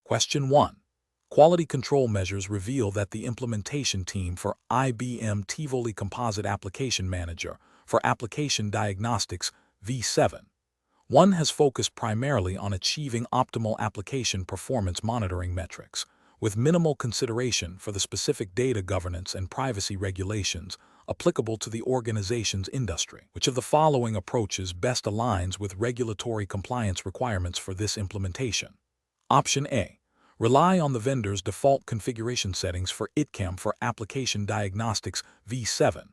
Question 1. Quality control measures reveal that the implementation team for IBM Tivoli Composite Application Manager for Application Diagnostics V7 1 has focused primarily on achieving optimal application performance monitoring metrics, with minimal consideration for the specific data governance and privacy regulations applicable to the organization's industry. Which of the following approaches best aligns with regulatory compliance requirements for this implementation? Option A. Rely on the vendor's default configuration settings for ITCAM for Application Diagnostics V7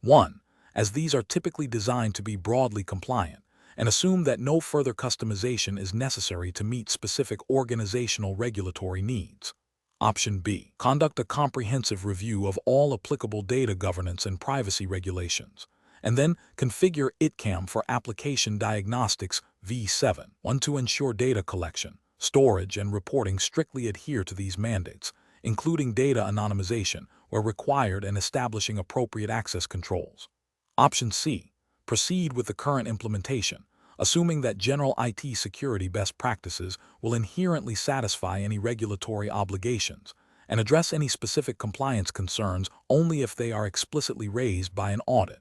1, as these are typically designed to be broadly compliant, and assume that no further customization is necessary to meet specific organizational regulatory needs. Option B. Conduct a comprehensive review of all applicable data governance and privacy regulations, and then configure ITCAM for Application Diagnostics V7 1 to ensure data collection, storage, and reporting strictly adhere to these mandates, including data anonymization where required and establishing appropriate access controls. Option C. Proceed with the current implementation, assuming that general IT security best practices will inherently satisfy any regulatory obligations and address any specific compliance concerns only if they are explicitly raised by an audit.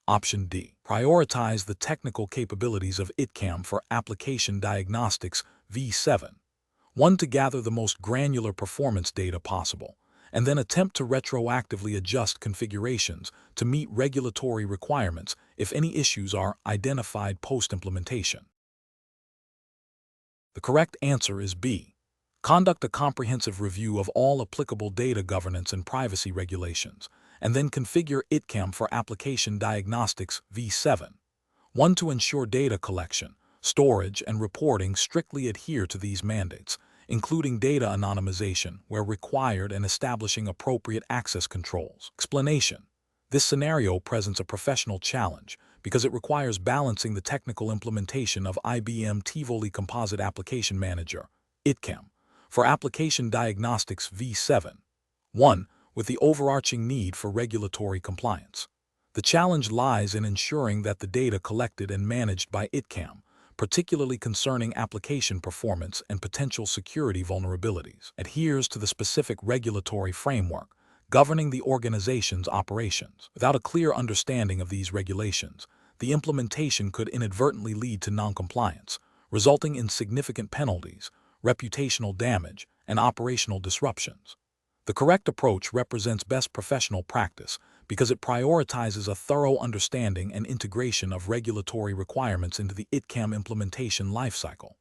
Option D. Prioritize the technical capabilities of ITCAM for Application Diagnostics V7 1 to gather the most granular performance data possible, and then attempt to retroactively adjust configurations to meet regulatory requirements if any issues are identified post-implementation. The correct answer is B. Conduct a comprehensive review of all applicable data governance and privacy regulations, and then configure ITCAM for Application Diagnostics V7 1 to ensure data collection, storage, and reporting strictly adhere to these mandates, including data anonymization where required and establishing appropriate access controls. Explanation. This scenario presents a professional challenge because it requires balancing the technical implementation of IBM Tivoli Composite Application Manager, ITCAM, for Application Diagnostics V7 1 with the overarching need for regulatory compliance. The challenge lies in ensuring that the data collected and managed by ITCAM, particularly concerning application performance and potential security vulnerabilities, adheres to the specific regulatory framework governing the organization's operations. Without a clear understanding of these regulations, the implementation could inadvertently lead to noncompliance, resulting in significant penalties, reputational damage, and operational disruptions. The correct approach represents best professional practice because it prioritizes a thorough understanding and integration of regulatory requirements into the ITCAM implementation lifecycle.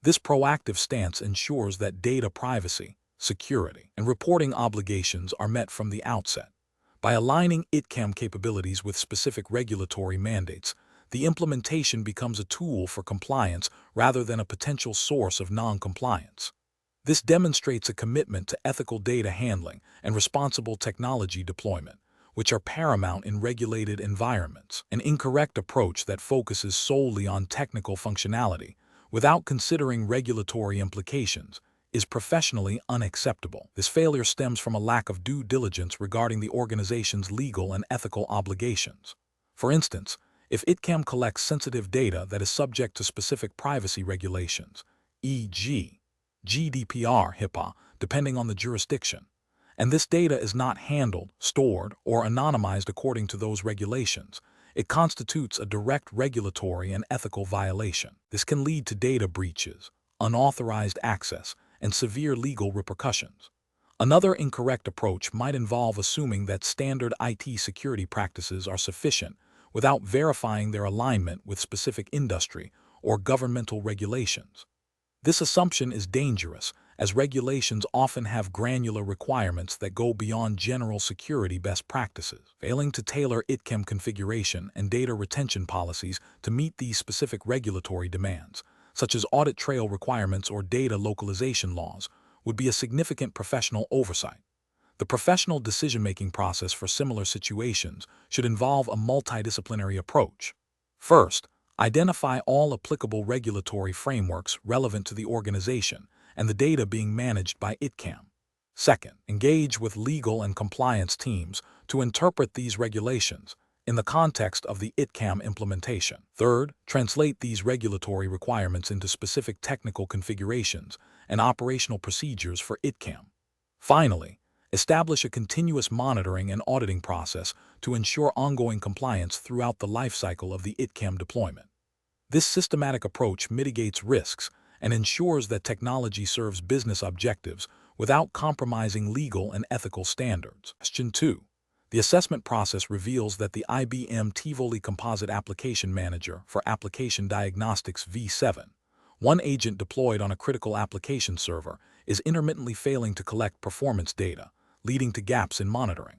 This proactive stance ensures that data privacy, security, and reporting obligations are met from the outset. By aligning ITCAM capabilities with specific regulatory mandates, the implementation becomes a tool for compliance rather than a potential source of non-compliance. This demonstrates a commitment to ethical data handling and responsible technology deployment, which are paramount in regulated environments. An incorrect approach that focuses solely on technical functionality without considering regulatory implications is professionally unacceptable. This failure stems from a lack of due diligence regarding the organization's legal and ethical obligations. For instance, if ITCAM collects sensitive data that is subject to specific privacy regulations, e.g., GDPR, HIPAA, depending on the jurisdiction, and this data is not handled, stored, or anonymized according to those regulations, it constitutes a direct regulatory and ethical violation. This can lead to data breaches, unauthorized access, and severe legal repercussions. Another incorrect approach might involve assuming that standard IT security practices are sufficient without verifying their alignment with specific industry or governmental regulations. This assumption is dangerous, as regulations often have granular requirements that go beyond general security best practices. Failing to tailor ITCAM configuration and data retention policies to meet these specific regulatory demands, such as audit trail requirements or data localization laws, would be a significant professional oversight. The professional decision-making process for similar situations should involve a multidisciplinary approach. First, identify all applicable regulatory frameworks relevant to the organization and the data being managed by ITCAM. Second, engage with legal and compliance teams to interpret these regulations in the context of the ITCAM implementation. Third, translate these regulatory requirements into specific technical configurations and operational procedures for ITCAM. Finally, establish a continuous monitoring and auditing process to ensure ongoing compliance throughout the lifecycle of the ITCAM deployment. This systematic approach mitigates risks and ensures that technology serves business objectives without compromising legal and ethical standards. Question 2. The assessment process reveals that the IBM Tivoli Composite Application Manager for Application Diagnostics V7, one agent deployed on a critical application server, is intermittently failing to collect performance data, leading to gaps in monitoring.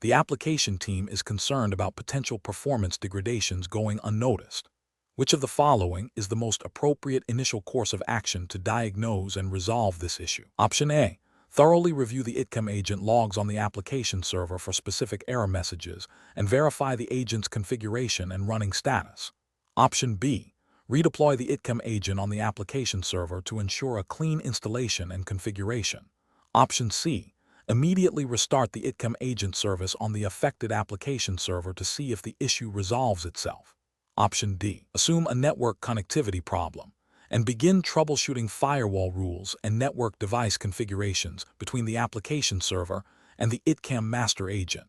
The application team is concerned about potential performance degradations going unnoticed. Which of the following is the most appropriate initial course of action to diagnose and resolve this issue? Option A. Thoroughly review the ITCAM agent logs on the application server for specific error messages and verify the agent's configuration and running status. Option B. Redeploy the ITCAM agent on the application server to ensure a clean installation and configuration. Option C. Immediately restart the ITCAM agent service on the affected application server to see if the issue resolves itself. Option D. Assume a network connectivity problem and begin troubleshooting firewall rules and network device configurations between the application server and the ITCAM master agent.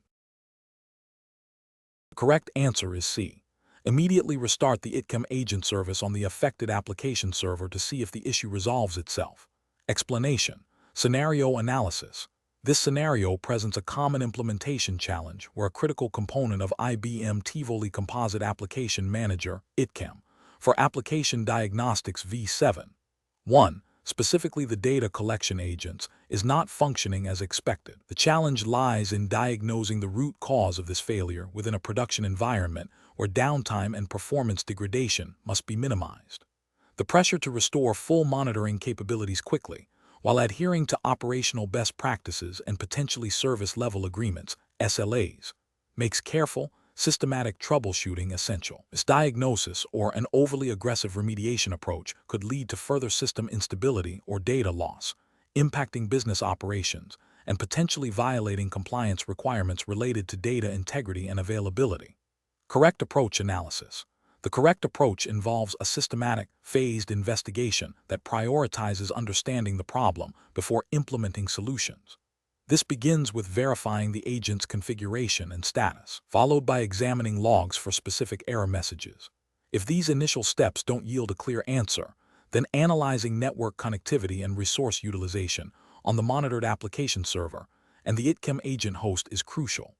The correct answer is C. Immediately restart the ITCAM agent service on the affected application server to see if the issue resolves itself. Explanation. Scenario analysis. This scenario presents a common implementation challenge where a critical component of IBM Tivoli Composite Application Manager, ITCAM, for Application Diagnostics V7, 1. Specifically the data collection agents, is not functioning as expected. The challenge lies in diagnosing the root cause of this failure within a production environment where downtime and performance degradation must be minimized. The pressure to restore full monitoring capabilities quickly, while adhering to operational best practices and potentially service-level agreements, SLAs, makes careful, systematic troubleshooting essential. Misdiagnosis or an overly aggressive remediation approach could lead to further system instability or data loss, impacting business operations and potentially violating compliance requirements related to data integrity and availability. Correct approach analysis. The correct approach involves a systematic, phased investigation that prioritizes understanding the problem before implementing solutions. This begins with verifying the agent's configuration and status, followed by examining logs for specific error messages. If these initial steps don't yield a clear answer, then analyzing network connectivity and resource utilization on the monitored application server and the ITCAM agent host is crucial.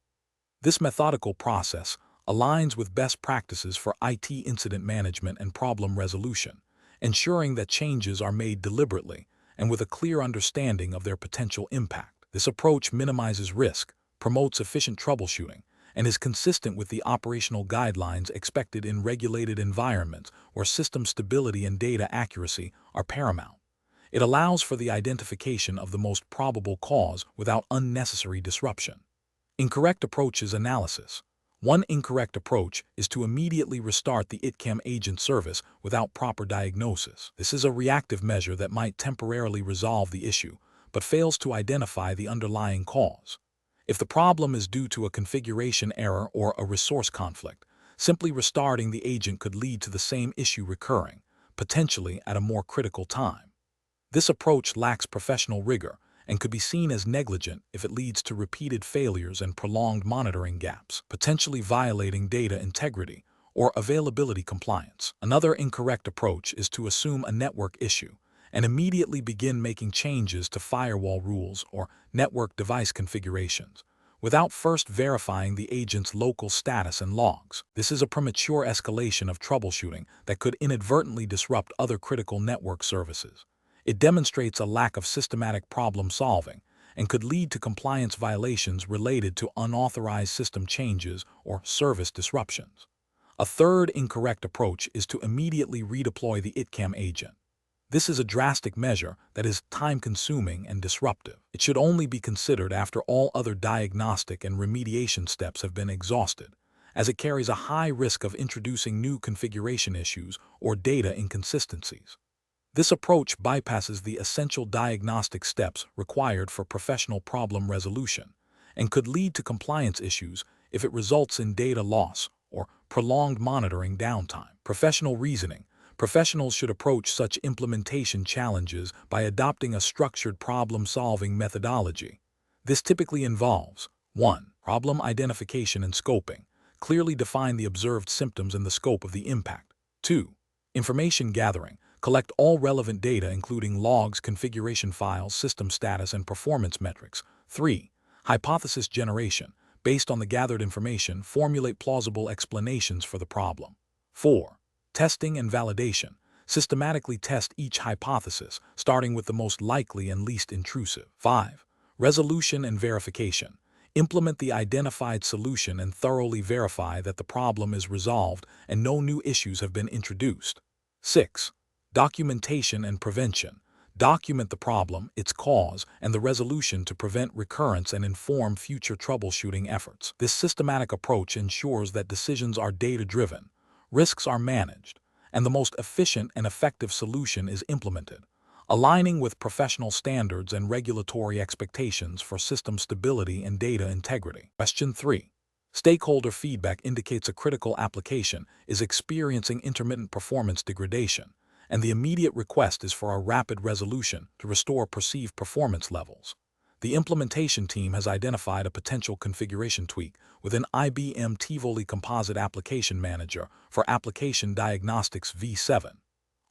This methodical process aligns with best practices for IT incident management and problem resolution, ensuring that changes are made deliberately and with a clear understanding of their potential impact. This approach minimizes risk, promotes efficient troubleshooting, and is consistent with the operational guidelines expected in regulated environments where system stability and data accuracy are paramount. It allows for the identification of the most probable cause without unnecessary disruption. Incorrect approaches analysis. One incorrect approach is to immediately restart the ITCAM agent service without proper diagnosis. This is a reactive measure that might temporarily resolve the issue, but fails to identify the underlying cause. If the problem is due to a configuration error or a resource conflict, simply restarting the agent could lead to the same issue recurring, potentially at a more critical time. This approach lacks professional rigor and could be seen as negligent if it leads to repeated failures and prolonged monitoring gaps, potentially violating data integrity or availability compliance. Another incorrect approach is to assume a network issue and immediately begin making changes to firewall rules or network device configurations without first verifying the agent's local status and logs. This is a premature escalation of troubleshooting that could inadvertently disrupt other critical network services. It demonstrates a lack of systematic problem solving and could lead to compliance violations related to unauthorized system changes or service disruptions. A third incorrect approach is to immediately redeploy the ITCAM agent. This is a drastic measure that is time-consuming and disruptive. It should only be considered after all other diagnostic and remediation steps have been exhausted, as it carries a high risk of introducing new configuration issues or data inconsistencies. This approach bypasses the essential diagnostic steps required for professional problem resolution and could lead to compliance issues if it results in data loss or prolonged monitoring downtime. Professional reasoning. Professionals should approach such implementation challenges by adopting a structured problem-solving methodology. This typically involves 1. Problem identification and scoping. Clearly define the observed symptoms and the scope of the impact. 2. Information gathering. Collect all relevant data including logs, configuration files, system status, and performance metrics. 3. Hypothesis generation. Based on the gathered information, formulate plausible explanations for the problem. 4. Testing and validation. Systematically test each hypothesis, starting with the most likely and least intrusive. 5. Resolution and verification. Implement the identified solution and thoroughly verify that the problem is resolved and no new issues have been introduced. 6. Documentation and prevention. Document the problem, its cause, and the resolution to prevent recurrence and inform future troubleshooting efforts. This systematic approach ensures that decisions are data-driven, risks are managed, and the most efficient and effective solution is implemented, aligning with professional standards and regulatory expectations for system stability and data integrity. Question 3. Stakeholder feedback indicates a critical application is experiencing intermittent performance degradation, and the immediate request is for a rapid resolution to restore perceived performance levels. The implementation team has identified a potential configuration tweak within IBM Tivoli Composite Application Manager for Application Diagnostics V7,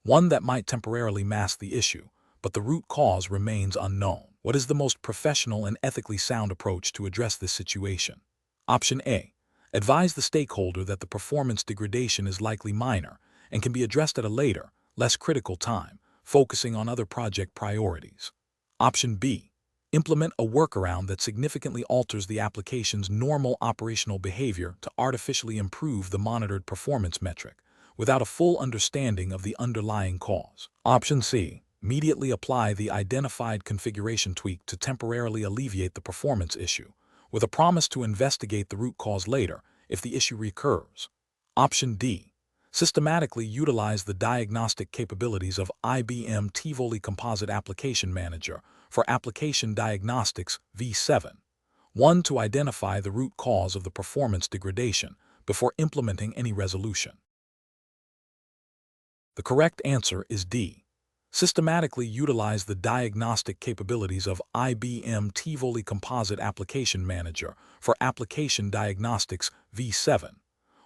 one that might temporarily mask the issue, but the root cause remains unknown. What is the most professional and ethically sound approach to address this situation? Option A. Advise the stakeholder that the performance degradation is likely minor and can be addressed at a later, less critical time, focusing on other project priorities. Option B. Implement a workaround that significantly alters the application's normal operational behavior to artificially improve the monitored performance metric, without a full understanding of the underlying cause. Option C. Immediately apply the identified configuration tweak to temporarily alleviate the performance issue, with a promise to investigate the root cause later if the issue recurs. Option D. Systematically utilize the diagnostic capabilities of IBM Tivoli Composite Application Manager for Application Diagnostics V7, one to identify the root cause of the performance degradation before implementing any resolution. The correct answer is D. Systematically utilize the diagnostic capabilities of IBM Tivoli Composite Application Manager for Application Diagnostics V7,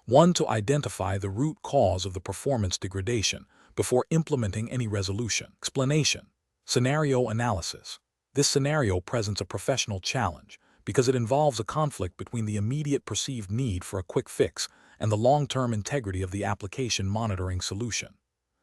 one to identify the root cause of the performance degradation before implementing any resolution. Explanation. Scenario analysis. This scenario presents a professional challenge because it involves a conflict between the immediate perceived need for a quick fix and the long-term integrity of the application monitoring solution.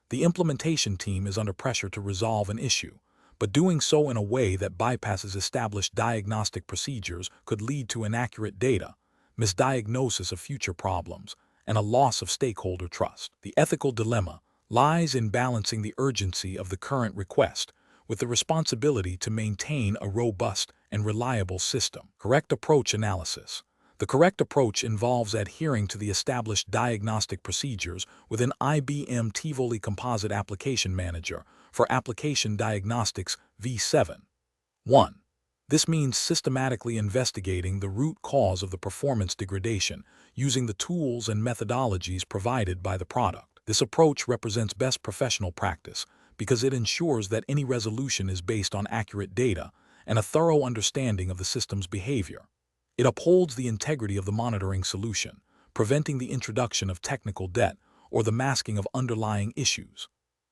The implementation team is under pressure to resolve an issue, but doing so in a way that bypasses established diagnostic procedures could lead to inaccurate data, misdiagnosis of future problems, and a loss of stakeholder trust. The ethical dilemma lies in balancing the urgency of the current request with the responsibility to maintain a robust and reliable system. Correct approach analysis. The correct approach involves adhering to the established diagnostic procedures within IBM Tivoli Composite Application Manager for Application Diagnostics V7. 1. This means systematically investigating the root cause of the performance degradation using the tools and methodologies provided by the product. This approach represents best professional practice because it ensures that any resolution is based on accurate data and a thorough understanding of the system's behavior. It upholds the integrity of the monitoring solution, preventing the introduction of technical debt or the masking of underlying issues.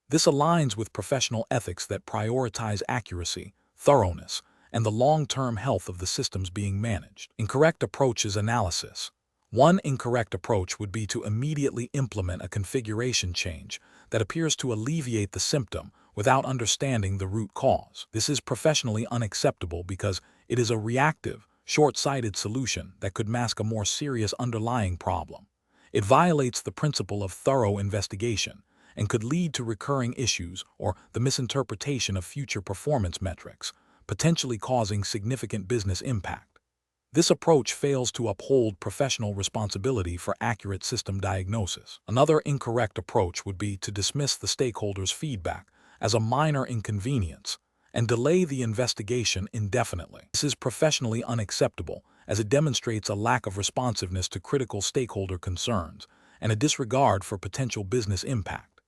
This aligns with professional ethics that prioritize accuracy, thoroughness, and the long-term health of the systems being managed. Incorrect approaches analysis. One incorrect approach would be to immediately implement a configuration change that appears to alleviate the symptom without understanding the root cause. This is professionally unacceptable because it is a reactive, short-sighted solution that could mask a more serious underlying problem. It violates the principle of thorough investigation and could lead to recurring issues or the misinterpretation of future performance metrics, potentially causing significant business impact. This approach fails to uphold professional responsibility for accurate system diagnosis. Another incorrect approach would be to dismiss the stakeholders' feedback as a minor inconvenience and delay the investigation indefinitely. This is professionally unacceptable, as it demonstrates a lack of responsiveness to critical stakeholder concerns and a disregard for potential business impact.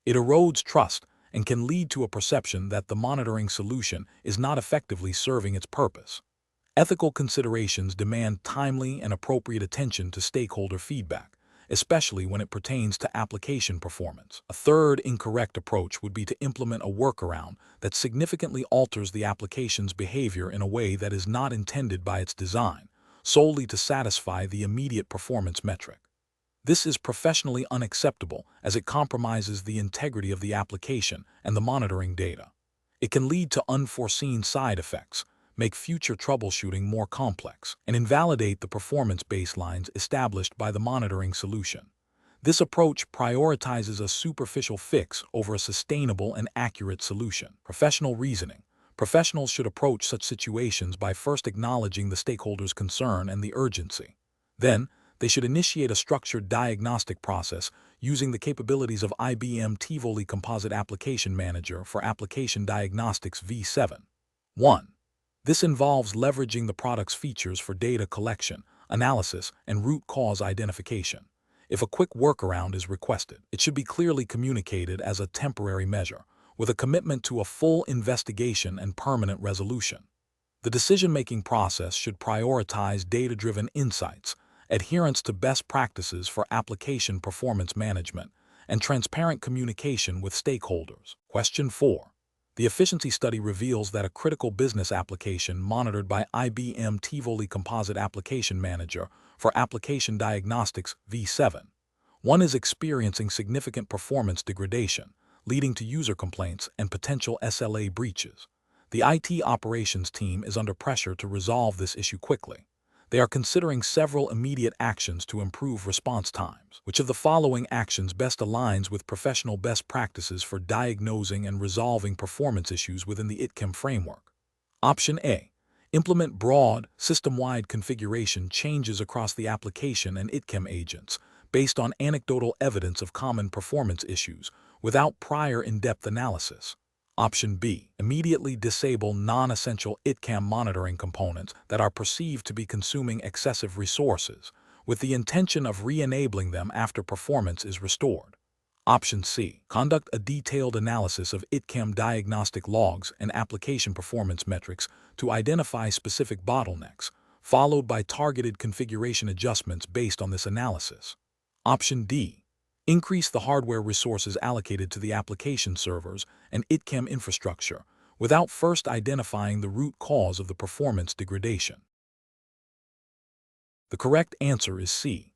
It erodes trust and can lead to a perception that the monitoring solution is not effectively serving its purpose. Ethical considerations demand timely and appropriate attention to stakeholder feedback, especially when it pertains to application performance. A third incorrect approach would be to implement a workaround that significantly alters the application's behavior in a way that is not intended by its design, solely to satisfy the immediate performance metric. This is professionally unacceptable as it compromises the integrity of the application and the monitoring data. It can lead to unforeseen side effects, make future troubleshooting more complex, and invalidate the performance baselines established by the monitoring solution. This approach prioritizes a superficial fix over a sustainable and accurate solution. Professional reasoning. Professionals should approach such situations by first acknowledging the stakeholder's concern and the urgency. Then, they should initiate a structured diagnostic process using the capabilities of IBM Tivoli Composite Application Manager for Application Diagnostics V7. 1. This involves leveraging the product's features for data collection, analysis, and root cause identification. If a quick workaround is requested, it should be clearly communicated as a temporary measure, with a commitment to a full investigation and permanent resolution. The decision-making process should prioritize data-driven insights, adherence to best practices for application performance management, and transparent communication with stakeholders. Question 4. The efficiency study reveals that a critical business application monitored by IBM Tivoli Composite Application Manager for Application Diagnostics V7. 1 is experiencing significant performance degradation, leading to user complaints and potential SLA breaches. The IT operations team is under pressure to resolve this issue quickly. They are considering several immediate actions to improve response times. Which of the following actions best aligns with professional best practices for diagnosing and resolving performance issues within the ITCAM framework? Option A. Implement broad, system-wide configuration changes across the application and ITCAM agents, based on anecdotal evidence of common performance issues, without prior in-depth analysis. Option B. Immediately disable non-essential ITCAM monitoring components that are perceived to be consuming excessive resources, with the intention of re-enabling them after performance is restored. Option C. Conduct a detailed analysis of ITCAM diagnostic logs and application performance metrics to identify specific bottlenecks, followed by targeted configuration adjustments based on this analysis. Option D. Increase the hardware resources allocated to the application servers and ITCAM infrastructure without first identifying the root cause of the performance degradation. The correct answer is C.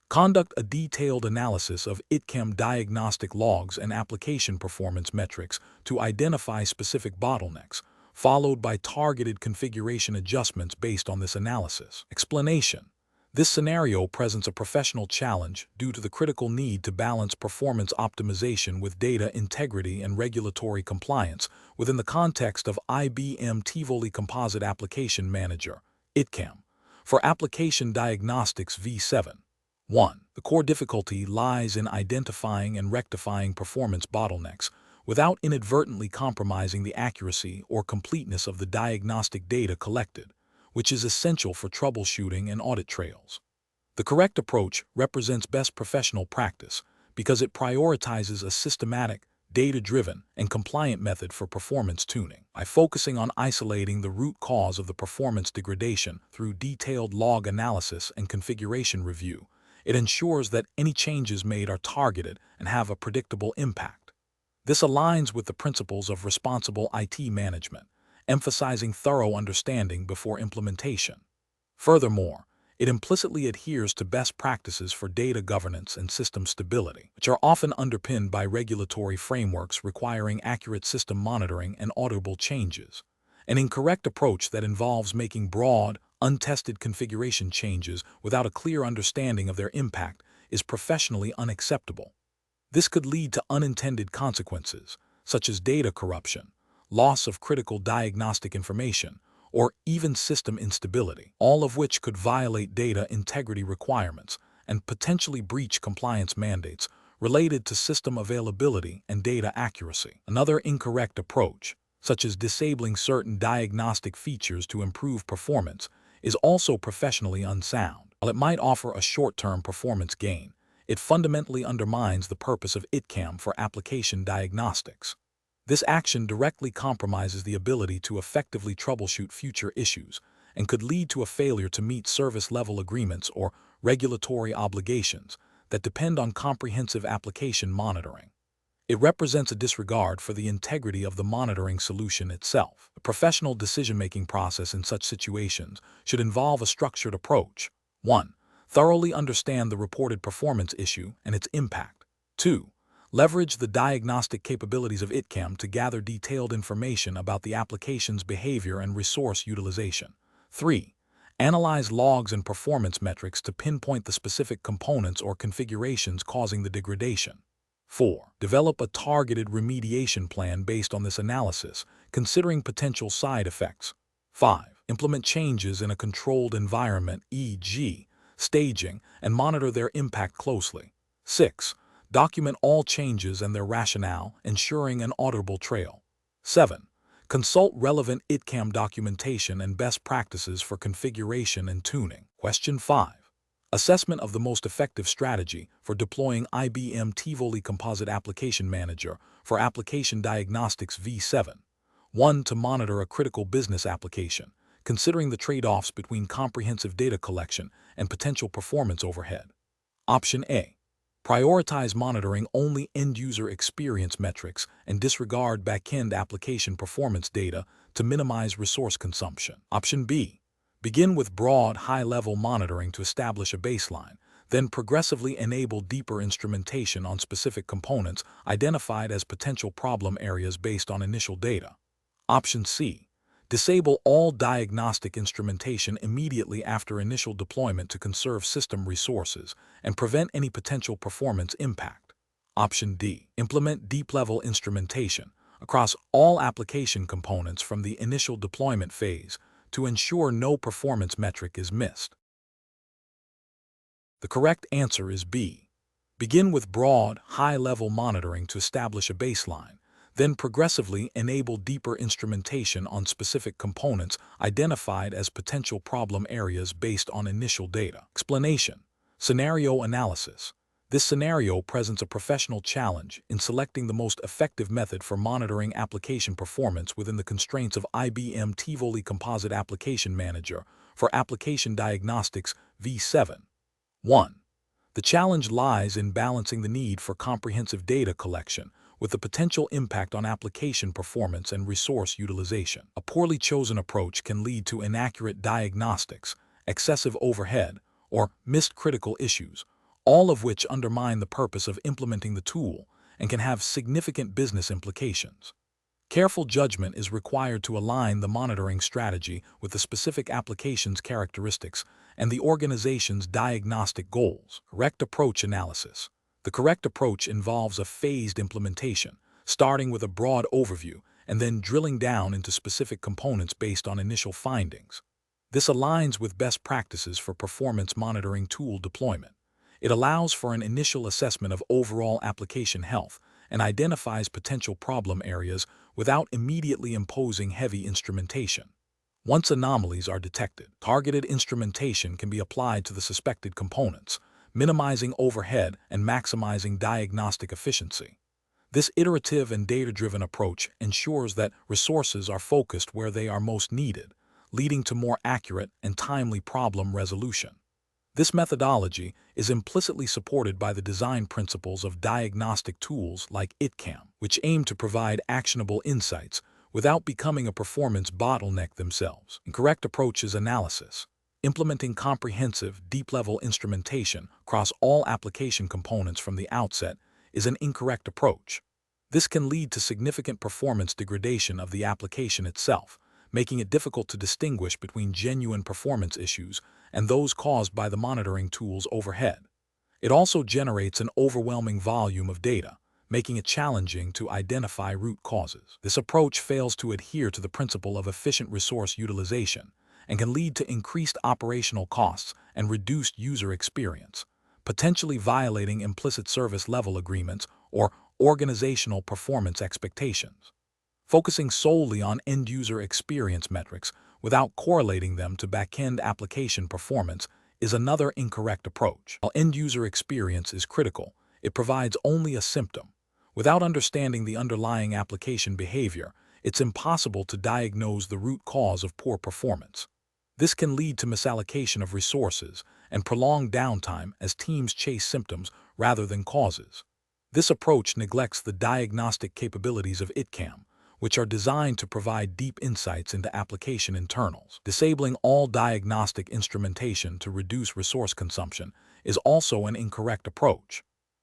Conduct a detailed analysis of ITCAM diagnostic logs and application performance metrics to identify specific bottlenecks, followed by targeted configuration adjustments based on this analysis. Explanation. This scenario presents a professional challenge due to the critical need to balance performance optimization with data integrity and regulatory compliance within the context of IBM Tivoli Composite Application Manager, ITCAM, for Application Diagnostics V7. 1. The core difficulty lies in identifying and rectifying performance bottlenecks without inadvertently compromising the accuracy or completeness of the diagnostic data collected, which is essential for troubleshooting and audit trails. The correct approach represents best professional practice because it prioritizes a systematic, data-driven, and compliant method for performance tuning. By focusing on isolating the root cause of the performance degradation through detailed log analysis and configuration review, it ensures that any changes made are targeted and have a predictable impact. This aligns with the principles of responsible IT management, emphasizing thorough understanding before implementation. Furthermore, it implicitly adheres to best practices for data governance and system stability, which are often underpinned by regulatory frameworks requiring accurate system monitoring and auditable changes. An incorrect approach that involves making broad, untested configuration changes without a clear understanding of their impact is professionally unacceptable. This could lead to unintended consequences, such as data corruption, loss of critical diagnostic information, or even system instability, all of which could violate data integrity requirements and potentially breach compliance mandates related to system availability and data accuracy. Another incorrect approach, such as disabling certain diagnostic features to improve performance, is also professionally unsound. While it might offer a short-term performance gain, it fundamentally undermines the purpose of ITCAM for application diagnostics. This action directly compromises the ability to effectively troubleshoot future issues and could lead to a failure to meet service-level agreements or regulatory obligations that depend on comprehensive application monitoring. It represents a disregard for the integrity of the monitoring solution itself. The professional decision-making process in such situations should involve a structured approach. 1. Thoroughly understand the reported performance issue and its impact. 2. Leverage the diagnostic capabilities of ITCAM to gather detailed information about the application's behavior and resource utilization. 3. Analyze logs and performance metrics to pinpoint the specific components or configurations causing the degradation. 4. Develop a targeted remediation plan based on this analysis, considering potential side effects. 5. Implement changes in a controlled environment, e.g., staging, and monitor their impact closely. 6. Document all changes and their rationale, ensuring an auditable trail. 7. Consult relevant ITCAM documentation and best practices for configuration and tuning. Question 5. Assessment of the most effective strategy for deploying IBM Tivoli Composite Application Manager for Application Diagnostics V7. 1. To monitor a critical business application, considering the trade-offs between comprehensive data collection and potential performance overhead. Option A. Prioritize monitoring only end-user experience metrics and disregard back-end application performance data to minimize resource consumption. Option B. Begin with broad, high-level monitoring to establish a baseline, then progressively enable deeper instrumentation on specific components identified as potential problem areas based on initial data. Option C. Disable all diagnostic instrumentation immediately after initial deployment to conserve system resources and prevent any potential performance impact. Option D. Implement deep-level instrumentation across all application components from the initial deployment phase to ensure no performance metric is missed. The correct answer is B. Begin with broad, high-level monitoring to establish a baseline, then progressively enable deeper instrumentation on specific components identified as potential problem areas based on initial data. Explanation: Scenario analysis. This scenario presents a professional challenge in selecting the most effective method for monitoring application performance within the constraints of IBM Tivoli Composite Application Manager for Application Diagnostics V7. 1. The challenge lies in balancing the need for comprehensive data collection with the potential impact on application performance and resource utilization. A poorly chosen approach can lead to inaccurate diagnostics, excessive overhead, or missed critical issues, all of which undermine the purpose of implementing the tool and can have significant business implications. Careful judgment is required to align the monitoring strategy with the specific application's characteristics and the organization's diagnostic goals. Correct approach analysis. The correct approach involves a phased implementation, starting with a broad overview and then drilling down into specific components based on initial findings. This aligns with best practices for performance monitoring tool deployment. It allows for an initial assessment of overall application health and identifies potential problem areas without immediately imposing heavy instrumentation. Once anomalies are detected, targeted instrumentation can be applied to the suspected components, minimizing overhead and maximizing diagnostic efficiency. This iterative and data-driven approach ensures that resources are focused where they are most needed, leading to more accurate and timely problem resolution. This methodology is implicitly supported by the design principles of diagnostic tools like ITCAM, which aim to provide actionable insights without becoming a performance bottleneck themselves. Incorrect approach is analysis. Implementing comprehensive, deep-level instrumentation across all application components from the outset is an incorrect approach. This can lead to significant performance degradation of the application itself, making it difficult to distinguish between genuine performance issues and those caused by the monitoring tool's overhead. It also generates an overwhelming volume of data, making it challenging to identify root causes. This approach fails to adhere to the principle of efficient resource utilization and can lead to increased operational costs and reduced user experience, potentially violating implicit service level agreements or organizational performance expectations. Focusing solely on end-user experience metrics without correlating them to back-end application performance is another incorrect approach. While end-user experience is critical, it provides only a symptom. Without understanding the underlying application behavior, it's impossible to diagnose the root cause of poor performance. This can lead to misallocation of resources and prolonged downtime as teams chase symptoms rather than causes. This approach neglects the diagnostic capabilities of ITCAM, which are designed to provide deep insights into application internals. Disabling all diagnostic instrumentation to reduce resource consumption is also an incorrect approach.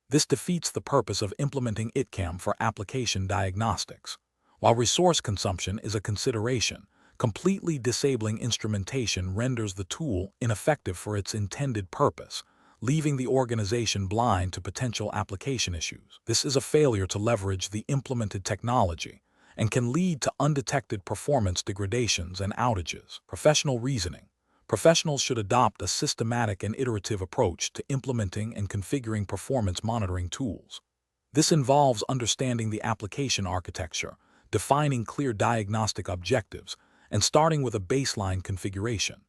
This defeats the purpose of implementing ITCAM for application diagnostics. While resource consumption is a consideration, completely disabling instrumentation renders the tool ineffective for its intended purpose, leaving the organization blind to potential application issues. This is a failure to leverage the implemented technology and can lead to undetected performance degradations and outages. Professional reasoning. Professionals should adopt a systematic and iterative approach to implementing and configuring performance monitoring tools. This involves understanding the application architecture, defining clear diagnostic objectives, and starting with a baseline configuration.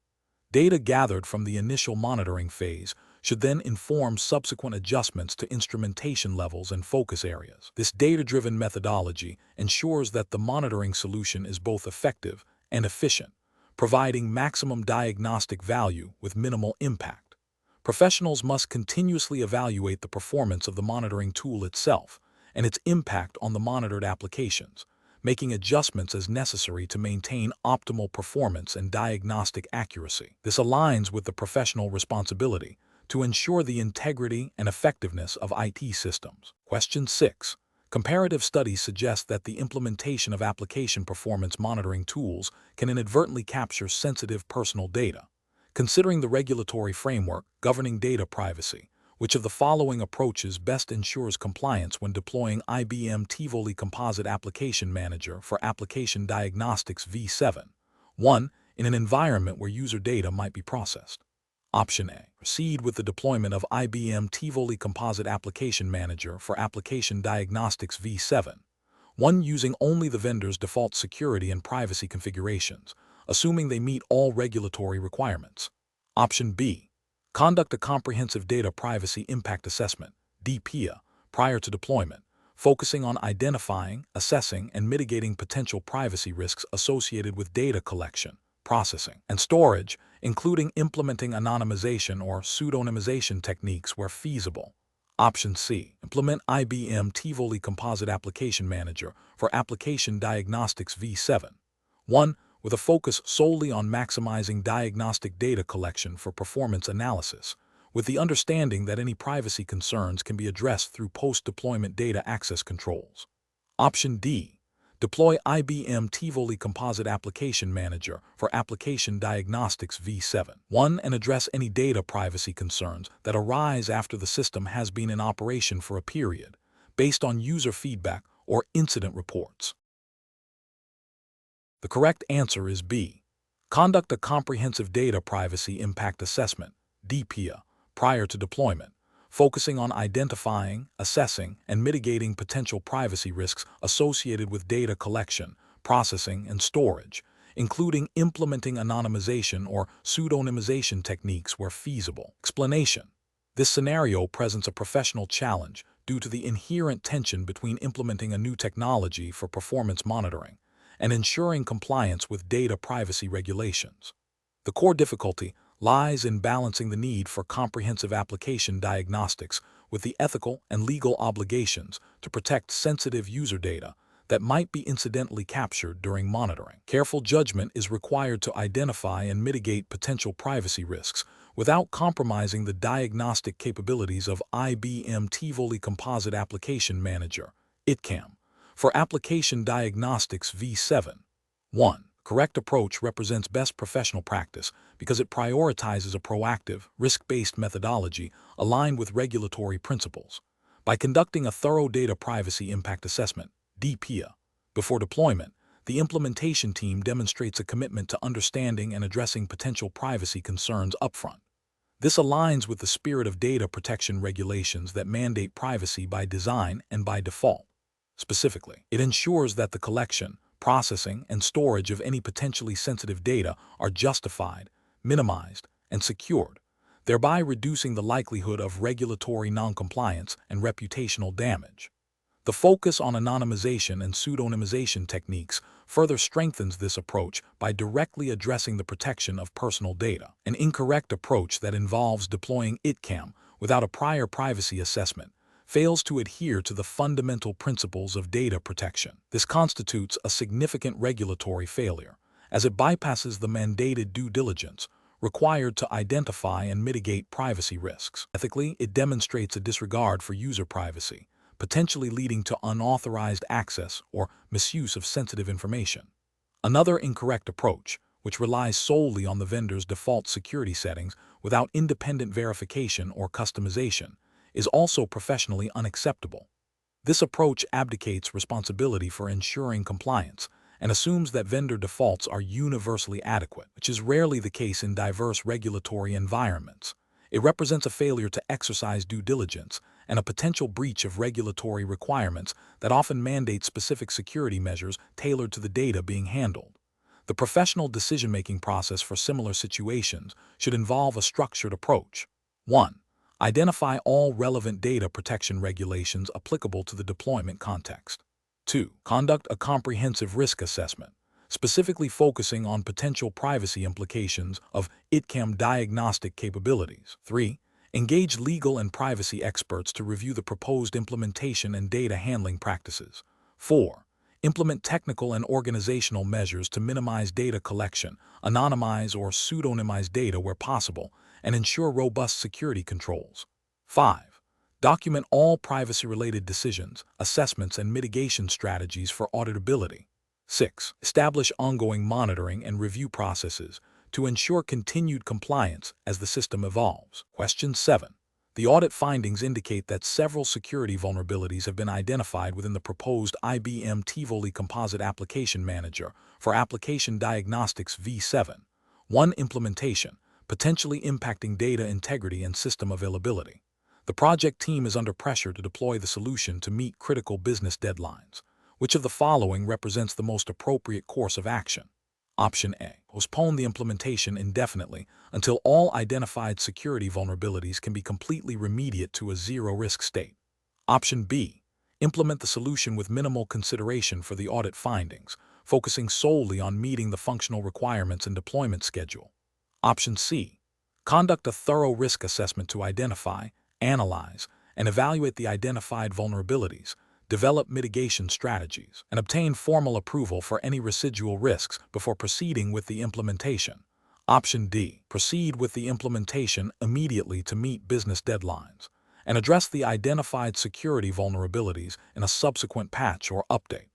Data gathered from the initial monitoring phase should then inform subsequent adjustments to instrumentation levels and focus areas. This data-driven methodology ensures that the monitoring solution is both effective and efficient, providing maximum diagnostic value with minimal impact. Professionals must continuously evaluate the performance of the monitoring tool itself and its impact on the monitored applications, making adjustments as necessary to maintain optimal performance and diagnostic accuracy. This aligns with the professional responsibility to ensure the integrity and effectiveness of IT systems. Question 6. Comparative studies suggest that the implementation of application performance monitoring tools can inadvertently capture sensitive personal data. Considering the regulatory framework governing data privacy, which of the following approaches best ensures compliance when deploying IBM Tivoli Composite Application Manager for Application Diagnostics v7? 1. In an environment where user data might be processed. Option A. Proceed with the deployment of IBM Tivoli Composite Application Manager for Application Diagnostics v7. 1. Using only the vendor's default security and privacy configurations, assuming they meet all regulatory requirements. Option B. Conduct a comprehensive data privacy impact assessment, DPIA, prior to deployment, focusing on identifying, assessing, and mitigating potential privacy risks associated with data collection, processing, and storage, including implementing anonymization or pseudonymization techniques where feasible. Option C. Implement IBM Tivoli Composite Application Manager for Application Diagnostics v7. 1. With a focus solely on maximizing diagnostic data collection for performance analysis, with the understanding that any privacy concerns can be addressed through post-deployment data access controls. Option D. Deploy IBM Tivoli Composite Application Manager for Application Diagnostics v7. 1. And address any data privacy concerns that arise after the system has been in operation for a period, based on user feedback or incident reports. The correct answer is B. Conduct a comprehensive data privacy impact assessment, DPIA, prior to deployment, focusing on identifying, assessing, and mitigating potential privacy risks associated with data collection, processing, and storage, including implementing anonymization or pseudonymization techniques where feasible. Explanation. This scenario presents a professional challenge due to the inherent tension between implementing a new technology for performance monitoring and ensuring compliance with data privacy regulations. The core difficulty lies in balancing the need for comprehensive application diagnostics with the ethical and legal obligations to protect sensitive user data that might be incidentally captured during monitoring. Careful judgment is required to identify and mitigate potential privacy risks without compromising the diagnostic capabilities of IBM Tivoli Composite Application Manager, ITCAM, for Application Diagnostics v7. 1. Correct approach represents best professional practice because it prioritizes a proactive, risk-based methodology aligned with regulatory principles. By conducting a thorough data privacy impact assessment, DPIA, before deployment, the implementation team demonstrates a commitment to understanding and addressing potential privacy concerns upfront. This aligns with the spirit of data protection regulations that mandate privacy by design and by default. Specifically, it ensures that the collection, processing, and storage of any potentially sensitive data are justified, minimized, and secured, thereby reducing the likelihood of regulatory noncompliance and reputational damage. The focus on anonymization and pseudonymization techniques further strengthens this approach by directly addressing the protection of personal data. An incorrect approach that involves deploying ITCAM without a prior privacy assessment fails to adhere to the fundamental principles of data protection. This constitutes a significant regulatory failure, as it bypasses the mandated due diligence required to identify and mitigate privacy risks. Ethically, it demonstrates a disregard for user privacy, potentially leading to unauthorized access or misuse of sensitive information. Another incorrect approach, which relies solely on the vendor's default security settings without independent verification or customization, is also professionally unacceptable. This approach abdicates responsibility for ensuring compliance and assumes that vendor defaults are universally adequate, which is rarely the case in diverse regulatory environments. It represents a failure to exercise due diligence and a potential breach of regulatory requirements that often mandate specific security measures tailored to the data being handled. The professional decision-making process for similar situations should involve a structured approach. 1. Identify all relevant data protection regulations applicable to the deployment context. 2. Conduct a comprehensive risk assessment, specifically focusing on potential privacy implications of ITCAM diagnostic capabilities. 3. Engage legal and privacy experts to review the proposed implementation and data handling practices. 4. Implement technical and organizational measures to minimize data collection, anonymize or pseudonymize data where possible, and ensure robust security controls. 5. Document all privacy-related decisions, assessments, and mitigation strategies for auditability. 6. Establish ongoing monitoring and review processes to ensure continued compliance as the system evolves. Question 7. The audit findings indicate that several security vulnerabilities have been identified within the proposed IBM Tivoli Composite Application Manager for Application Diagnostics V7. 1. Implementation, potentially impacting data integrity and system availability. The project team is under pressure to deploy the solution to meet critical business deadlines. Which of the following represents the most appropriate course of action? Option A. Postpone the implementation indefinitely until all identified security vulnerabilities can be completely remediated to a zero-risk state. Option B. Implement the solution with minimal consideration for the audit findings, focusing solely on meeting the functional requirements and deployment schedule. Option C. Conduct a thorough risk assessment to identify, analyze, and evaluate the identified vulnerabilities, develop mitigation strategies, and obtain formal approval for any residual risks before proceeding with the implementation. Option D. Proceed with the implementation immediately to meet business deadlines, and address the identified security vulnerabilities in a subsequent patch or update.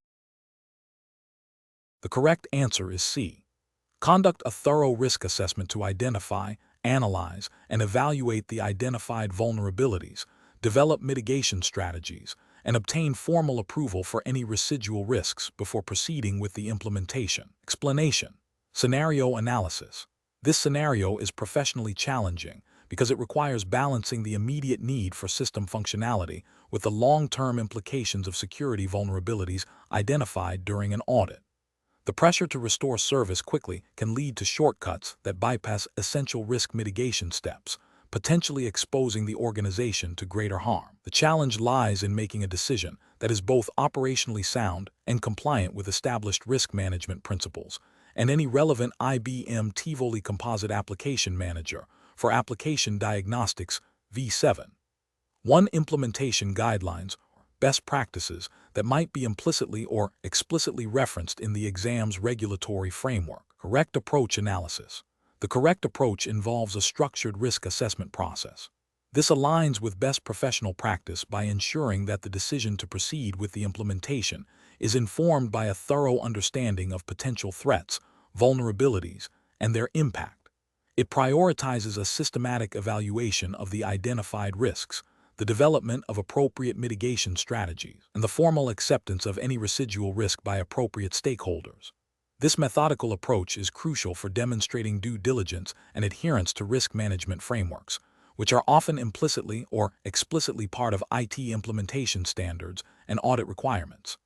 The correct answer is C. Conduct a thorough risk assessment to identify, analyze, and evaluate the identified vulnerabilities, develop mitigation strategies, and obtain formal approval for any residual risks before proceeding with the implementation. Explanation. Scenario analysis. This scenario is professionally challenging because it requires balancing the immediate need for system functionality with the long-term implications of security vulnerabilities identified during an audit. The pressure to restore service quickly can lead to shortcuts that bypass essential risk mitigation steps, potentially exposing the organization to greater harm. The challenge lies in making a decision that is both operationally sound and compliant with established risk management principles, and any relevant IBM Tivoli Composite Application Manager for Application Diagnostics V7. 1. Implementation guidelines, best practices that might be implicitly or explicitly referenced in the exam's regulatory framework. Correct approach analysis. The correct approach involves a structured risk assessment process. This aligns with best professional practice by ensuring that the decision to proceed with the implementation is informed by a thorough understanding of potential threats, vulnerabilities, and their impact. It prioritizes a systematic evaluation of the identified risks, the development of appropriate mitigation strategies, and the formal acceptance of any residual risk by appropriate stakeholders. This methodical approach is crucial for demonstrating due diligence and adherence to risk management frameworks, which are often implicitly or explicitly part of IT implementation standards and audit requirements.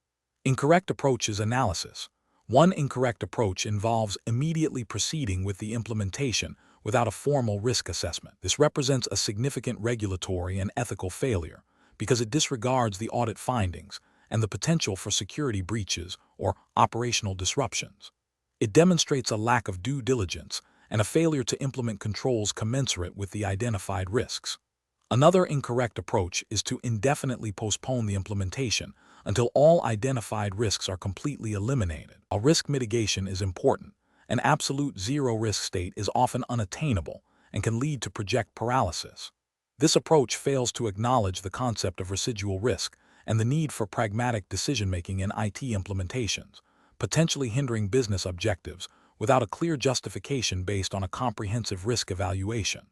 Incorrect approach is analysis. One incorrect approach involves immediately proceeding with the implementation without a formal risk assessment. This represents a significant regulatory and ethical failure because it disregards the audit findings and the potential for security breaches or operational disruptions. It demonstrates a lack of due diligence and a failure to implement controls commensurate with the identified risks. Another incorrect approach is to indefinitely postpone the implementation until all identified risks are completely eliminated. While risk mitigation is important, an absolute zero-risk state is often unattainable and can lead to project paralysis. This approach fails to acknowledge the concept of residual risk and the need for pragmatic decision-making in IT implementations, potentially hindering business objectives without a clear justification based on a comprehensive risk evaluation.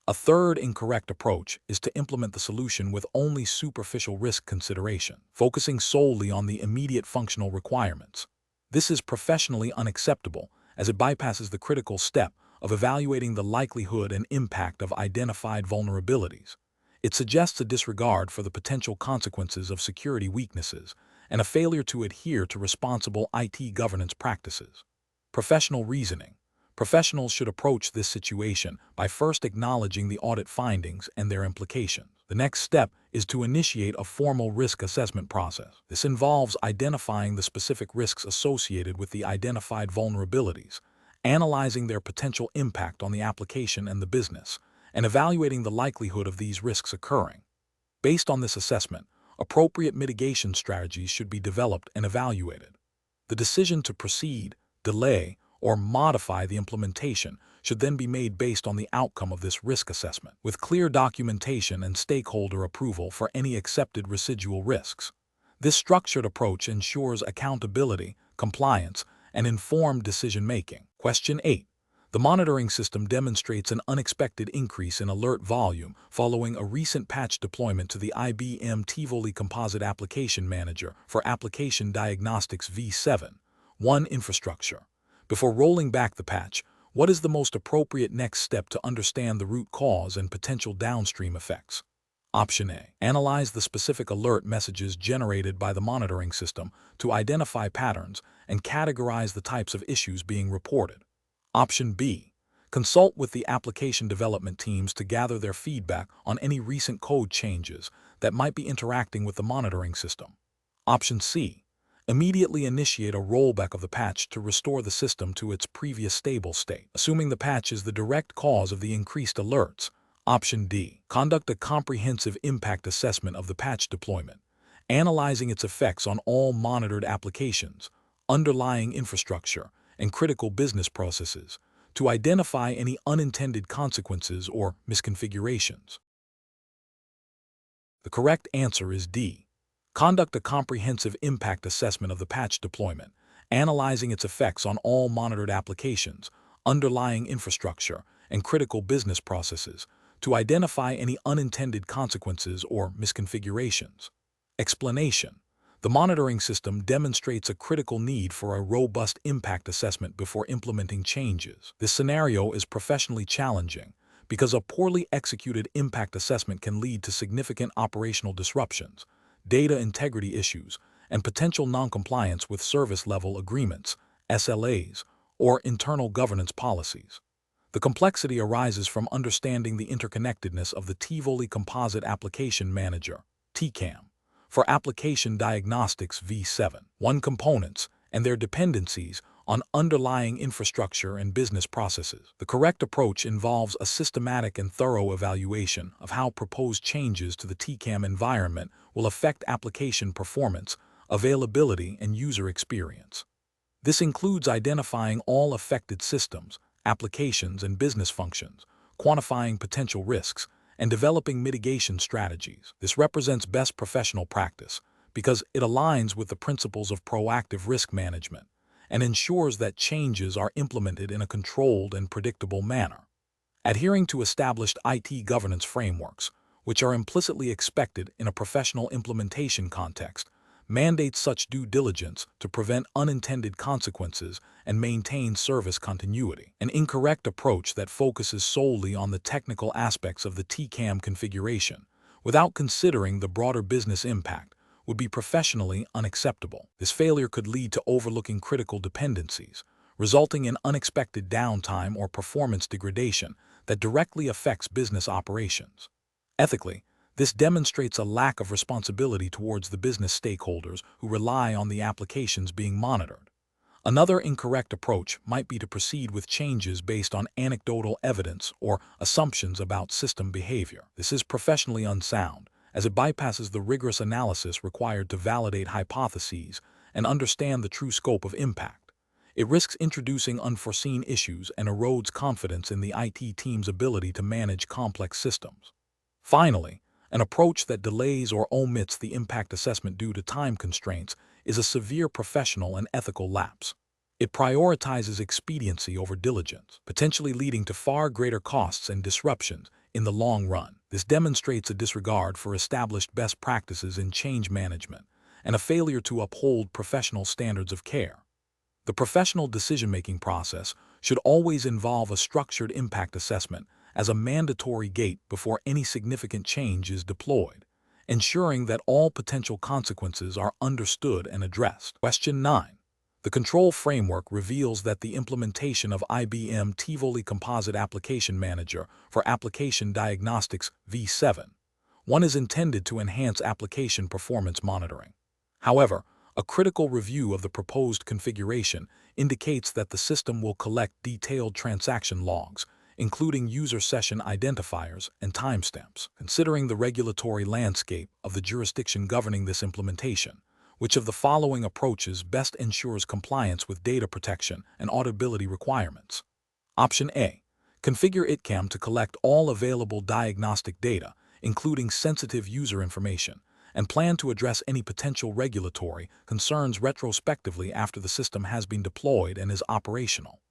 A third incorrect approach is to implement the solution with only superficial risk consideration, focusing solely on the immediate functional requirements. This is professionally unacceptable as it bypasses the critical step of evaluating the likelihood and impact of identified vulnerabilities. It suggests a disregard for the potential consequences of security weaknesses and a failure to adhere to responsible IT governance practices. Professional reasoning. Professionals should approach this situation by first acknowledging the audit findings and their implications. The next step is to initiate a formal risk assessment process. This involves identifying the specific risks associated with the identified vulnerabilities, analyzing their potential impact on the application and the business, and evaluating the likelihood of these risks occurring. Based on this assessment, appropriate mitigation strategies should be developed and evaluated. The decision to proceed, delay, or modify the implementation should then be made based on the outcome of this risk assessment, with clear documentation and stakeholder approval for any accepted residual risks. This structured approach ensures accountability, compliance, and informed decision-making. Question 8. The monitoring system demonstrates an unexpected increase in alert volume following a recent patch deployment to the IBM Tivoli Composite Application Manager for Application Diagnostics v7.1 infrastructure. Before rolling back the patch, what is the most appropriate next step to understand the root cause and potential downstream effects? Option A. Analyze the specific alert messages generated by the monitoring system to identify patterns and categorize the types of issues being reported. Option B. Consult with the application development teams to gather their feedback on any recent code changes that might be interacting with the monitoring system. Option C. Immediately initiate a rollback of the patch to restore the system to its previous stable state, assuming the patch is the direct cause of the increased alerts. Option D. Conduct a comprehensive impact assessment of the patch deployment, analyzing its effects on all monitored applications, underlying infrastructure, and critical business processes to identify any unintended consequences or misconfigurations. The correct answer is D. Conduct a comprehensive impact assessment of the patch deployment, analyzing its effects on all monitored applications, underlying infrastructure, and critical business processes to identify any unintended consequences or misconfigurations. Explanation. The monitoring system demonstrates a critical need for a robust impact assessment before implementing changes. This scenario is professionally challenging because a poorly executed impact assessment can lead to significant operational disruptions, data integrity issues, and potential noncompliance with service-level agreements, SLAs, or internal governance policies. The complexity arises from understanding the interconnectedness of the Tivoli Composite Application Manager, TCAM, for Application Diagnostics v7.1 components and their dependencies on underlying infrastructure and business processes. The correct approach involves a systematic and thorough evaluation of how proposed changes to the TCAM environment will affect application performance, availability, and user experience. This includes identifying all affected systems, applications, and business functions, quantifying potential risks, and developing mitigation strategies. This represents best professional practice because it aligns with the principles of proactive risk management and ensures that changes are implemented in a controlled and predictable manner. Adhering to established IT governance frameworks, which are implicitly expected in a professional implementation context, mandates such due diligence to prevent unintended consequences and maintain service continuity. An incorrect approach that focuses solely on the technical aspects of the TCAM configuration, without considering the broader business impact, would be professionally unacceptable. This failure could lead to overlooking critical dependencies, resulting in unexpected downtime or performance degradation that directly affects business operations. Ethically, this demonstrates a lack of responsibility towards the business stakeholders who rely on the applications being monitored. Another incorrect approach might be to proceed with changes based on anecdotal evidence or assumptions about system behavior. This is professionally unsound, as it bypasses the rigorous analysis required to validate hypotheses and understand the true scope of impact. It risks introducing unforeseen issues and erodes confidence in the IT team's ability to manage complex systems. Finally, an approach that delays or omits the impact assessment due to time constraints is a severe professional and ethical lapse. It prioritizes expediency over diligence, potentially leading to far greater costs and disruptions in the long run. This demonstrates a disregard for established best practices in change management and a failure to uphold professional standards of care. The professional decision-making process should always involve a structured impact assessment as a mandatory gate before any significant change is deployed, ensuring that all potential consequences are understood and addressed. Question 9. The control framework reveals that the implementation of IBM Tivoli Composite Application Manager for Application Diagnostics V7.1 is intended to enhance application performance monitoring. However, a critical review of the proposed configuration indicates that the system will collect detailed transaction logs, including user session identifiers and timestamps. Considering the regulatory landscape of the jurisdiction governing this implementation, which of the following approaches best ensures compliance with data protection and auditability requirements? Option A. Configure ITCAM to collect all available diagnostic data, including sensitive user information, and plan to address any potential regulatory concerns retrospectively after the system has been deployed and is operational.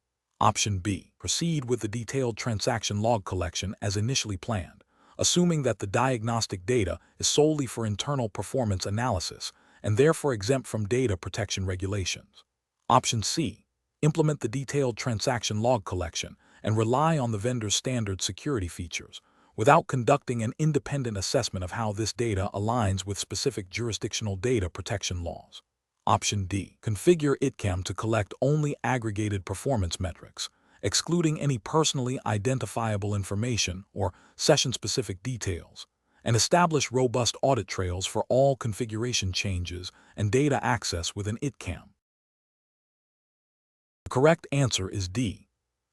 Option B. Proceed with the detailed transaction log collection as initially planned, assuming that the diagnostic data is solely for internal performance analysis and therefore exempt from data protection regulations. Option C. Implement the detailed transaction log collection and rely on the vendor's standard security features, without conducting an independent assessment of how this data aligns with specific jurisdictional data protection laws. Option D. Configure ITCAM to collect only aggregated performance metrics, excluding any personally identifiable information or session-specific details, and establish robust audit trails for all configuration changes and data access within ITCAM. The correct answer is D.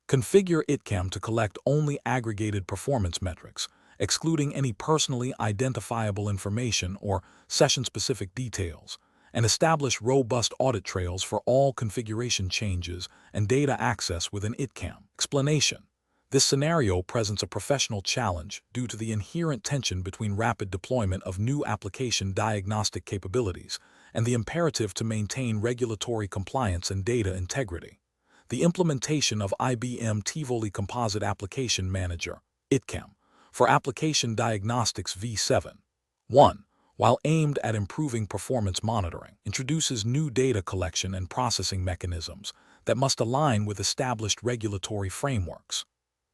Configure ITCAM to collect only aggregated performance metrics, excluding any personally identifiable information or session-specific details, and establish robust audit trails for all configuration changes and data access within ITCAM. Explanation. This scenario presents a professional challenge due to the inherent tension between rapid deployment of new application diagnostic capabilities and the imperative to maintain regulatory compliance and data integrity. The implementation of IBM Tivoli Composite Application Manager, ITCAM, for Application Diagnostics V7.1, while aimed at improving performance monitoring, introduces new data collection and processing mechanisms that must align with established regulatory frameworks.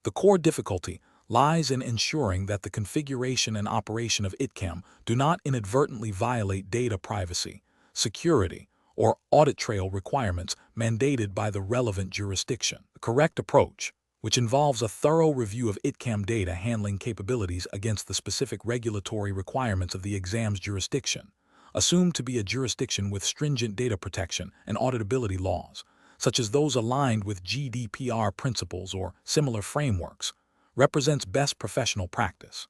The core difficulty lies in ensuring that the configuration and operation of ITCAM do not inadvertently violate data privacy, security, or audit trail requirements mandated by the relevant jurisdiction. The correct approach, which involves a thorough review of ITCAM data handling capabilities against the specific regulatory requirements of the exam's jurisdiction, assumed to be a jurisdiction with stringent data protection and auditability laws, such as those aligned with GDPR principles or similar frameworks, represents best professional practice.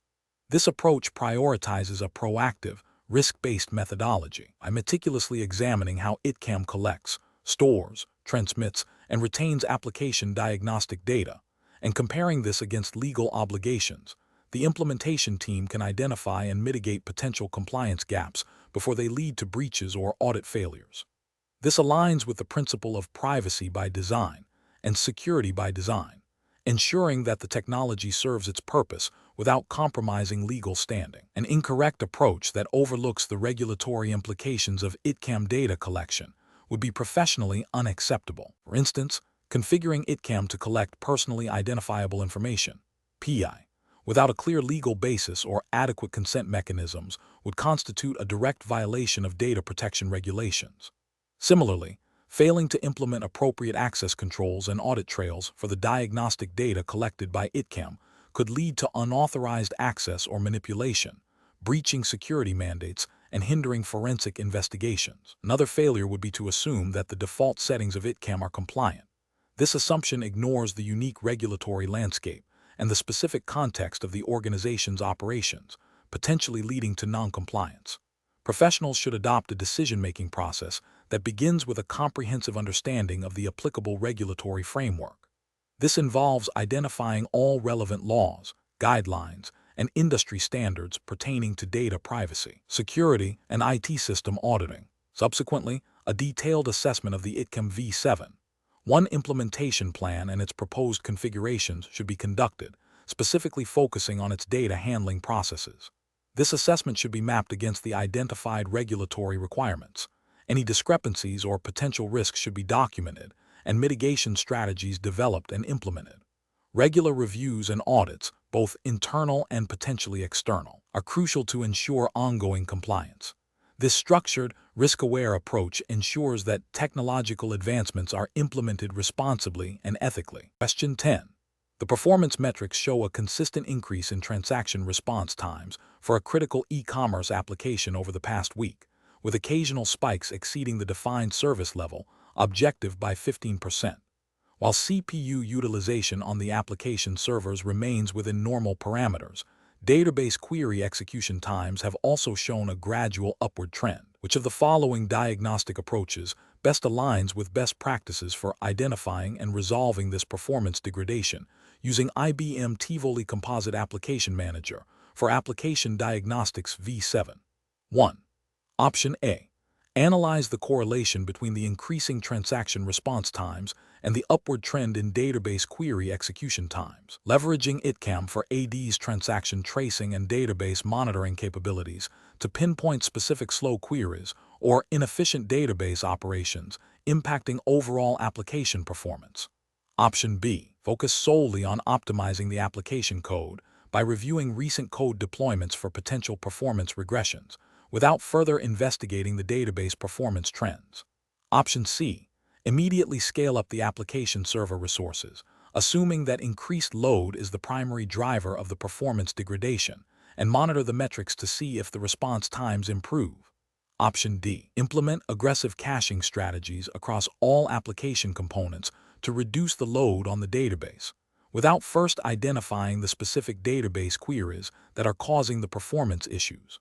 This approach prioritizes a proactive, risk-based methodology by meticulously examining how ITCAM collects, stores, transmits, and retains application diagnostic data, and comparing this against legal obligations. The implementation team can identify and mitigate potential compliance gaps before they lead to breaches or audit failures. This aligns with the principle of privacy by design and security by design, ensuring that the technology serves its purpose without compromising legal standing. An incorrect approach that overlooks the regulatory implications of ITCAM data collection would be professionally unacceptable. For instance, configuring ITCAM to collect personally identifiable information, PI, without a clear legal basis or adequate consent mechanisms would constitute a direct violation of data protection regulations. Similarly, failing to implement appropriate access controls and audit trails for the diagnostic data collected by ITCAM could lead to unauthorized access or manipulation, breaching security mandates, and hindering forensic investigations. Another failure would be to assume that the default settings of ITCAM are compliant. This assumption ignores the unique regulatory landscape and the specific context of the organization's operations, potentially leading to noncompliance. Professionals should adopt a decision-making process that begins with a comprehensive understanding of the applicable regulatory framework. This involves identifying all relevant laws, guidelines, and industry standards pertaining to data privacy, security, and IT system auditing. Subsequently, a detailed assessment of the ITCAM v7 one implementation plan and its proposed configurations should be conducted, specifically focusing on its data handling processes. This assessment should be mapped against the identified regulatory requirements. Any discrepancies or potential risks should be documented, and mitigation strategies developed and implemented. Regular reviews and audits, both internal and potentially external, are crucial to ensure ongoing compliance. This structured, risk-aware approach ensures that technological advancements are implemented responsibly and ethically. Question 10. The performance metrics show a consistent increase in transaction response times for a critical e-commerce application over the past week, with occasional spikes exceeding the defined service level objective by 15%. While CPU utilization on the application servers remains within normal parameters, database query execution times have also shown a gradual upward trend. Which of the following diagnostic approaches best aligns with best practices for identifying and resolving this performance degradation using IBM Tivoli Composite Application Manager for Application Diagnostics v7? 1. Option A. Analyze the correlation between the increasing transaction response times and the upward trend in database query execution times. Leveraging ITCAM for AD's transaction tracing and database monitoring capabilities to pinpoint specific slow queries or inefficient database operations impacting overall application performance. Option B. Focus solely on optimizing the application code by reviewing recent code deployments for potential performance regressions, without further investigating the database performance trends. Option C. Immediately scale up the application server resources, assuming that increased load is the primary driver of the performance degradation, and monitor the metrics to see if the response times improve. Option D. Implement aggressive caching strategies across all application components to reduce the load on the database, without first identifying the specific database queries that are causing the performance issues.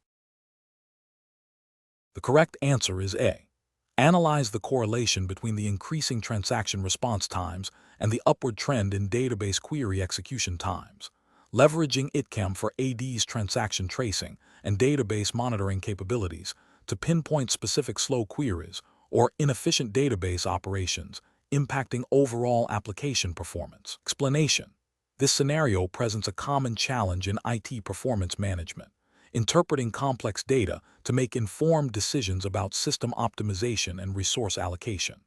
The correct answer is A. Analyze the correlation between the increasing transaction response times and the upward trend in database query execution times. Leveraging ITCAM for AD's transaction tracing and database monitoring capabilities to pinpoint specific slow queries or inefficient database operations impacting overall application performance. Explanation. This scenario presents a common challenge in IT performance management, interpreting complex data to make informed decisions about system optimization and resource allocation.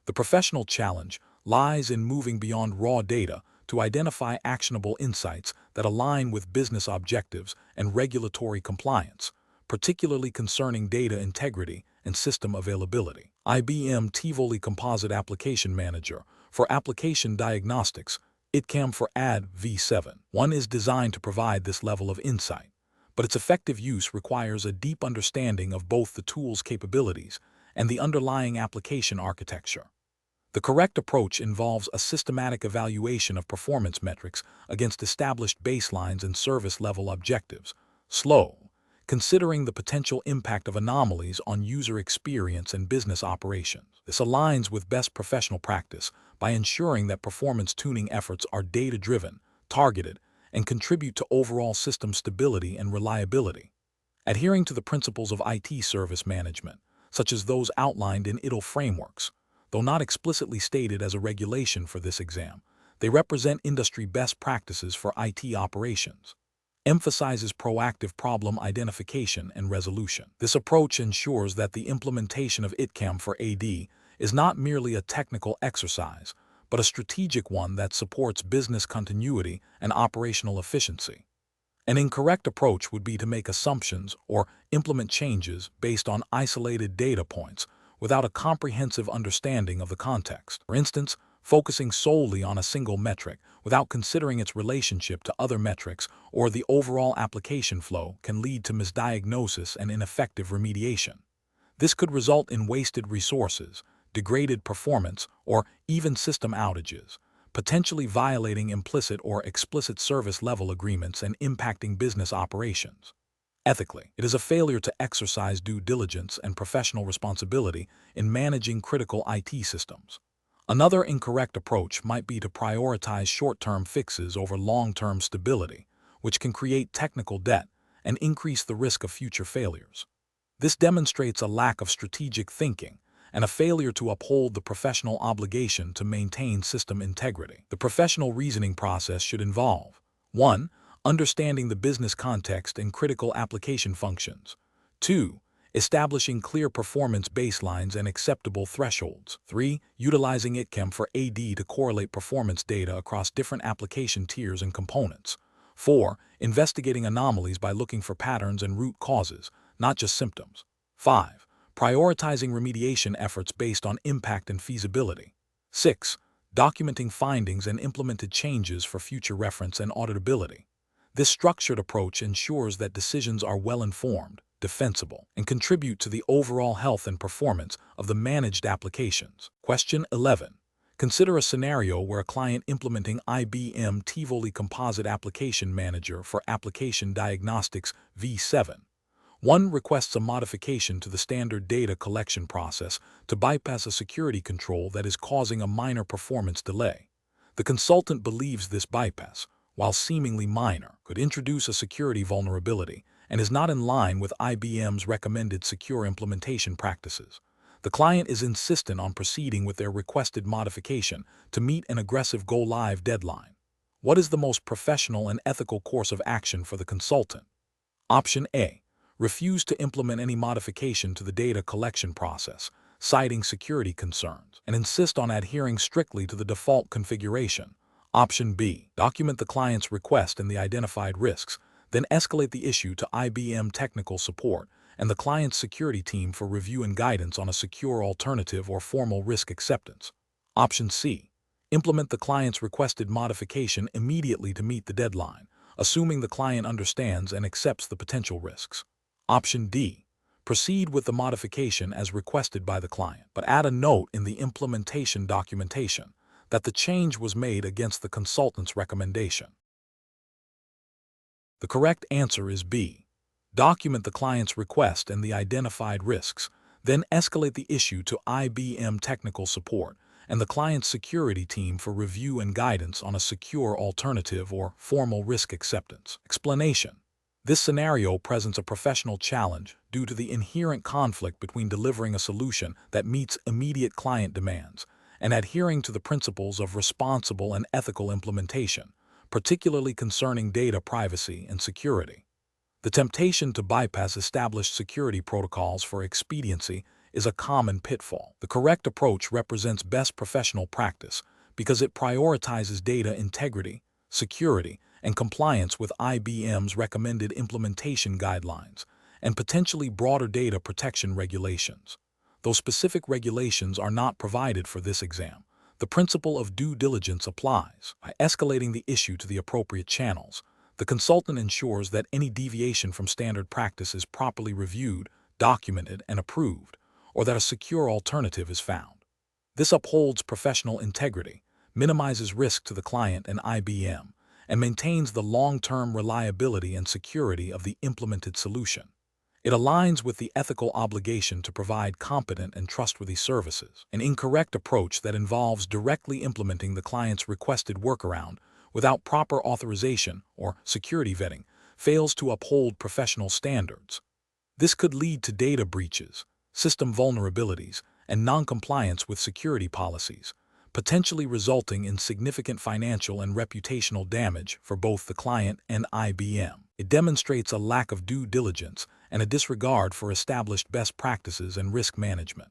The professional challenge lies in moving beyond raw data to identify actionable insights that align with business objectives and regulatory compliance, particularly concerning data integrity and system availability. IBM Tivoli Composite Application Manager for Application Diagnostics, ITCAM for AD v7. One is designed to provide this level of insight, but its effective use requires a deep understanding of both the tool's capabilities and the underlying application architecture. The correct approach involves a systematic evaluation of performance metrics against established baselines and service-level objectives, considering the potential impact of anomalies on user experience and business operations. This aligns with best professional practice by ensuring that performance tuning efforts are data-driven, targeted, and contribute to overall system stability and reliability. Adhering to the principles of IT service management, such as those outlined in ITIL frameworks, though not explicitly stated as a regulation for this exam, they represent industry best practices for IT operations. Emphasizes proactive problem identification and resolution. This approach ensures that the implementation of ITCAM for AD is not merely a technical exercise, but a strategic one that supports business continuity and operational efficiency. An incorrect approach would be to make assumptions or implement changes based on isolated data points without a comprehensive understanding of the context. For instance, focusing solely on a single metric without considering its relationship to other metrics or the overall application flow can lead to misdiagnosis and ineffective remediation. This could result in wasted resources, degraded performance, or even system outages, potentially violating implicit or explicit service level agreements and impacting business operations. Ethically, it is a failure to exercise due diligence and professional responsibility in managing critical IT systems. Another incorrect approach might be to prioritize short-term fixes over long-term stability, which can create technical debt and increase the risk of future failures. This demonstrates a lack of strategic thinking and a failure to uphold the professional obligation to maintain system integrity. The professional reasoning process should involve 1. Understanding the business context and critical application functions. 2. Establishing clear performance baselines and acceptable thresholds. 3. Utilizing ITCAM for AD to correlate performance data across different application tiers and components. 4. Investigating anomalies by looking for patterns and root causes, not just symptoms. 5. Prioritizing remediation efforts based on impact and feasibility. 6. Documenting findings and implemented changes for future reference and auditability. This structured approach ensures that decisions are well-informed, defensible, and contribute to the overall health and performance of the managed applications. Question 11. Consider a scenario where a client implementing IBM Tivoli Composite Application Manager for Application Diagnostics V7. 1 requests a modification to the standard data collection process to bypass a security control that is causing a minor performance delay. The consultant believes this bypass, while seemingly minor, could introduce a security vulnerability and is not in line with IBM's recommended secure implementation practices. The client is insistent on proceeding with their requested modification to meet an aggressive go-live deadline. What is the most professional and ethical course of action for the consultant? Option A. Refuse to implement any modification to the data collection process, citing security concerns, and insist on adhering strictly to the default configuration. Option B. Document the client's request and the identified risks, then escalate the issue to IBM technical support and the client's security team for review and guidance on a secure alternative or formal risk acceptance. Option C. Implement the client's requested modification immediately to meet the deadline, assuming the client understands and accepts the potential risks. Option D. Proceed with the modification as requested by the client, but add a note in the implementation documentation that the change was made against the consultant's recommendation. The correct answer is B. Document the client's request and the identified risks, then escalate the issue to IBM technical support and the client's security team for review and guidance on a secure alternative or formal risk acceptance. Explanation. This scenario presents a professional challenge due to the inherent conflict between delivering a solution that meets immediate client demands and adhering to the principles of responsible and ethical implementation, particularly concerning data privacy and security. The temptation to bypass established security protocols for expediency is a common pitfall. The correct approach represents best professional practice because it prioritizes data integrity, security, and compliance with IBM's recommended implementation guidelines and potentially broader data protection regulations. Though specific regulations are not provided for this exam, the principle of due diligence applies. By escalating the issue to the appropriate channels, the consultant ensures that any deviation from standard practice is properly reviewed, documented, and approved, or that a secure alternative is found. This upholds professional integrity, minimizes risk to the client and IBM, and maintains the long-term reliability and security of the implemented solution. It aligns with the ethical obligation to provide competent and trustworthy services. An incorrect approach that involves directly implementing the client's requested workaround without proper authorization or security vetting fails to uphold professional standards. This could lead to data breaches, system vulnerabilities, and non-compliance with security policies, potentially resulting in significant financial and reputational damage for both the client and IBM. It demonstrates a lack of due diligence and a disregard for established best practices and risk management.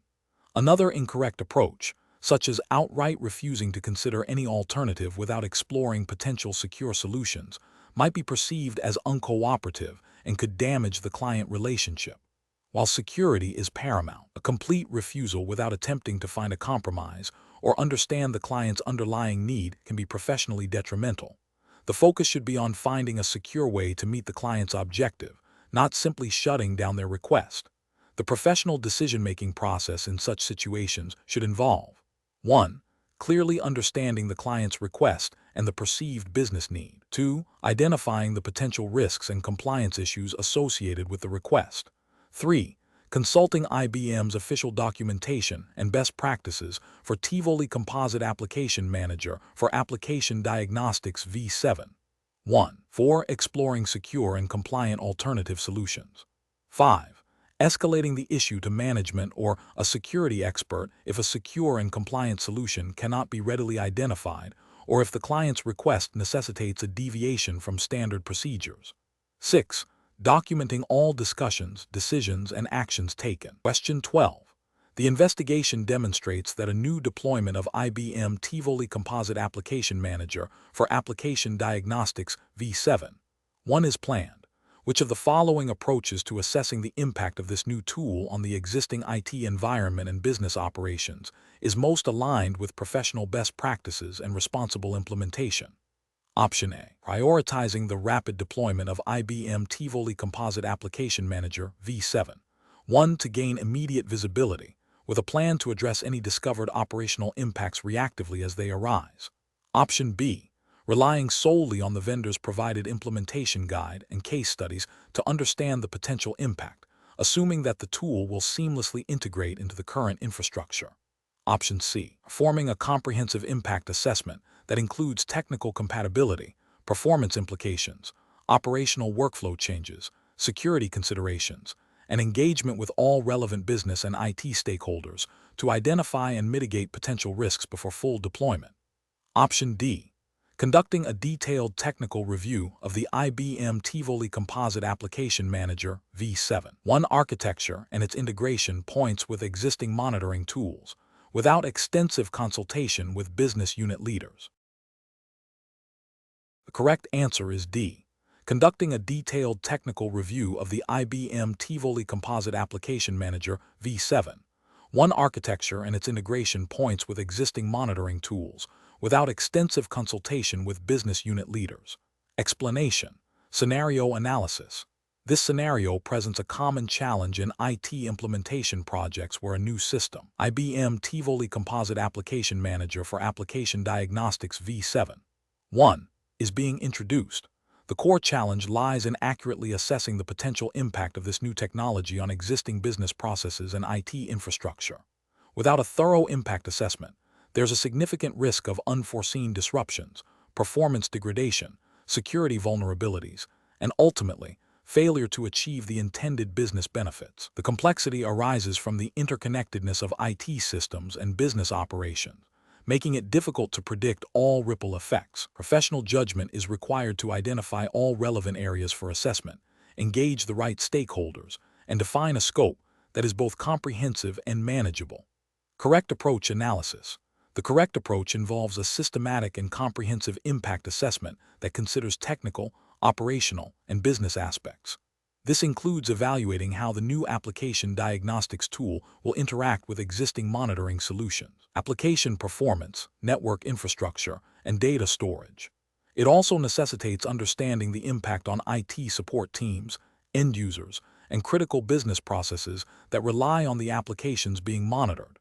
Another incorrect approach, such as outright refusing to consider any alternative without exploring potential secure solutions, might be perceived as uncooperative and could damage the client relationship. While security is paramount, a complete refusal without attempting to find a compromise or understand the client's underlying need can be professionally detrimental. The focus should be on finding a secure way to meet the client's objective, not simply shutting down their request. The professional decision-making process in such situations should involve 1. Clearly understanding the client's request and the perceived business need. 2. Identifying the potential risks and compliance issues associated with the request. 3. Consulting IBM's official documentation and best practices for Tivoli Composite Application Manager for Application Diagnostics V7. 4. Exploring secure and compliant alternative solutions. 5. Escalating the issue to management or a security expert if a secure and compliant solution cannot be readily identified or if the client's request necessitates a deviation from standard procedures. 6. Documenting all discussions, decisions, and actions taken. Question 12. The investigation demonstrates that a new deployment of IBM Tivoli Composite Application Manager for Application Diagnostics V7. 1 is planned. Which of the following approaches to assessing the impact of this new tool on the existing IT environment and business operations is most aligned with professional best practices and responsible implementation? Option A. Prioritizing the rapid deployment of IBM Tivoli Composite Application Manager V7. 1 to gain immediate visibility, with a plan to address any discovered operational impacts reactively as they arise. Option B. Relying solely on the vendor's provided implementation guide and case studies to understand the potential impact, assuming that the tool will seamlessly integrate into the current infrastructure. Option C. Forming a comprehensive impact assessment that includes technical compatibility, performance implications, operational workflow changes, security considerations, and engagement with all relevant business and IT stakeholders to identify and mitigate potential risks before full deployment. Option D. Conducting a detailed technical review of the IBM Tivoli Composite Application Manager V7. 1 architecture and its integration points with existing monitoring tools, without extensive consultation with business unit leaders. The correct answer is D. Conducting a detailed technical review of the IBM Tivoli Composite Application Manager V7. 1 architecture and its integration points with existing monitoring tools, without extensive consultation with business unit leaders. Explanation. Scenario analysis. This scenario presents a common challenge in IT implementation projects where a new system, IBM Tivoli Composite Application Manager for Application Diagnostics V7. 1. is being introduced. The core challenge lies in accurately assessing the potential impact of this new technology on existing business processes and IT infrastructure. Without a thorough impact assessment, there's a significant risk of unforeseen disruptions, performance degradation, security vulnerabilities, and ultimately, failure to achieve the intended business benefits. The complexity arises from the interconnectedness of IT systems and business operations, making it difficult to predict all ripple effects. Professional judgment is required to identify all relevant areas for assessment, engage the right stakeholders, and define a scope that is both comprehensive and manageable. Correct approach analysis. The correct approach involves a systematic and comprehensive impact assessment that considers technical, operational, and business aspects. This includes evaluating how the new application diagnostics tool will interact with existing monitoring solutions, application performance, network infrastructure, and data storage. It also necessitates understanding the impact on IT support teams, end users, and critical business processes that rely on the applications being monitored.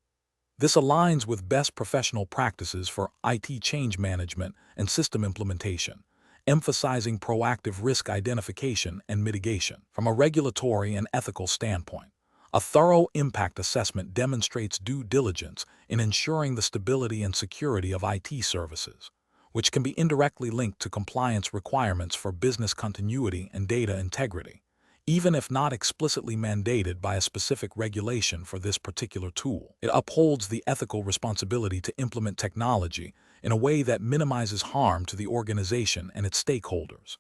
This aligns with best professional practices for IT change management and system implementation, emphasizing proactive risk identification and mitigation. From a regulatory and ethical standpoint, a thorough impact assessment demonstrates due diligence in ensuring the stability and security of IT services, which can be indirectly linked to compliance requirements for business continuity and data integrity, even if not explicitly mandated by a specific regulation for this particular tool. It upholds the ethical responsibility to implement technology in a way that minimizes harm to the organization and its stakeholders.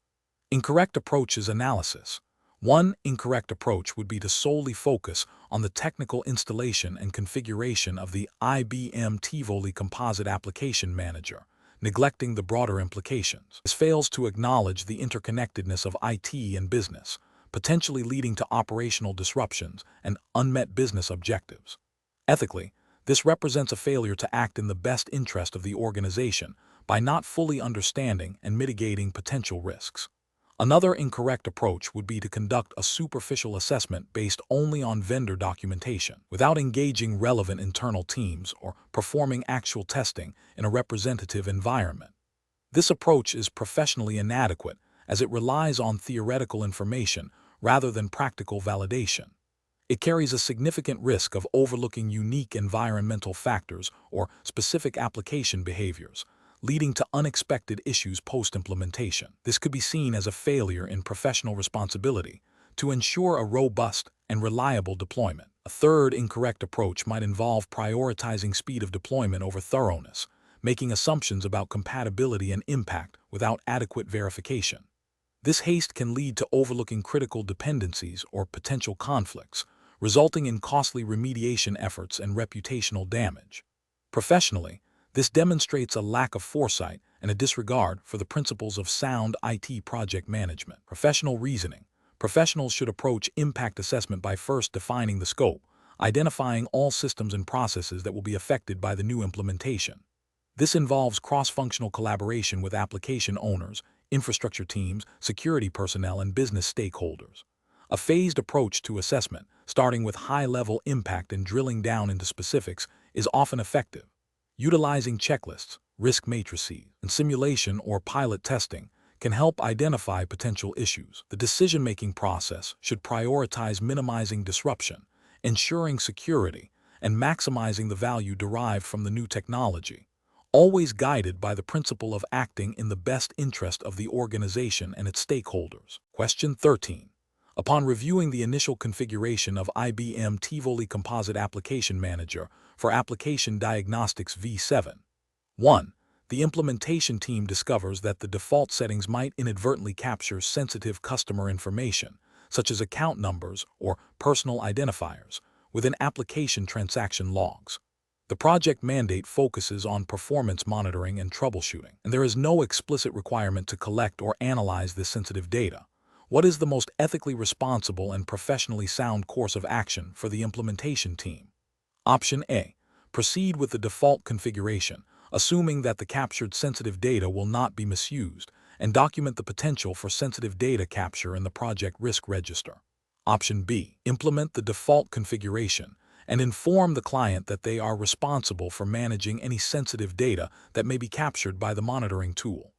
Incorrect approaches analysis. 1 incorrect approach would be to solely focus on the technical installation and configuration of the IBM Tivoli Composite Application Manager, neglecting the broader implications. This fails to acknowledge the interconnectedness of IT and business, potentially leading to operational disruptions and unmet business objectives. Ethically, this represents a failure to act in the best interest of the organization by not fully understanding and mitigating potential risks. Another incorrect approach would be to conduct a superficial assessment based only on vendor documentation, without engaging relevant internal teams or performing actual testing in a representative environment. This approach is professionally inadequate as it relies on theoretical information rather than practical validation. It carries a significant risk of overlooking unique environmental factors or specific application behaviors, leading to unexpected issues post-implementation. This could be seen as a failure in professional responsibility to ensure a robust and reliable deployment. A third incorrect approach might involve prioritizing speed of deployment over thoroughness, making assumptions about compatibility and impact without adequate verification. This haste can lead to overlooking critical dependencies or potential conflicts, resulting in costly remediation efforts and reputational damage. Professionally, this demonstrates a lack of foresight and a disregard for the principles of sound IT project management. Professional reasoning. Professionals should approach impact assessment by first defining the scope, identifying all systems and processes that will be affected by the new implementation. This involves cross-functional collaboration with application owners, infrastructure teams, security personnel, and business stakeholders. A phased approach to assessment, starting with high-level impact and drilling down into specifics, is often effective. Utilizing checklists, risk matrices, and simulation or pilot testing can help identify potential issues. The decision-making process should prioritize minimizing disruption, ensuring security, and maximizing the value derived from the new technology, always guided by the principle of acting in the best interest of the organization and its stakeholders. Question 13. Upon reviewing the initial configuration of IBM Tivoli Composite Application Manager for Application Diagnostics V7, 1. The implementation team discovers that the default settings might inadvertently capture sensitive customer information, such as account numbers or personal identifiers, within application transaction logs. The project mandate focuses on performance monitoring and troubleshooting, and there is no explicit requirement to collect or analyze this sensitive data. What is the most ethically responsible and professionally sound course of action for the implementation team? Option A. Proceed with the default configuration, assuming that the captured sensitive data will not be misused, and document the potential for sensitive data capture in the project risk register. Option B. Implement the default configuration and inform the client that they are responsible for managing any sensitive data that may be captured by the monitoring tool.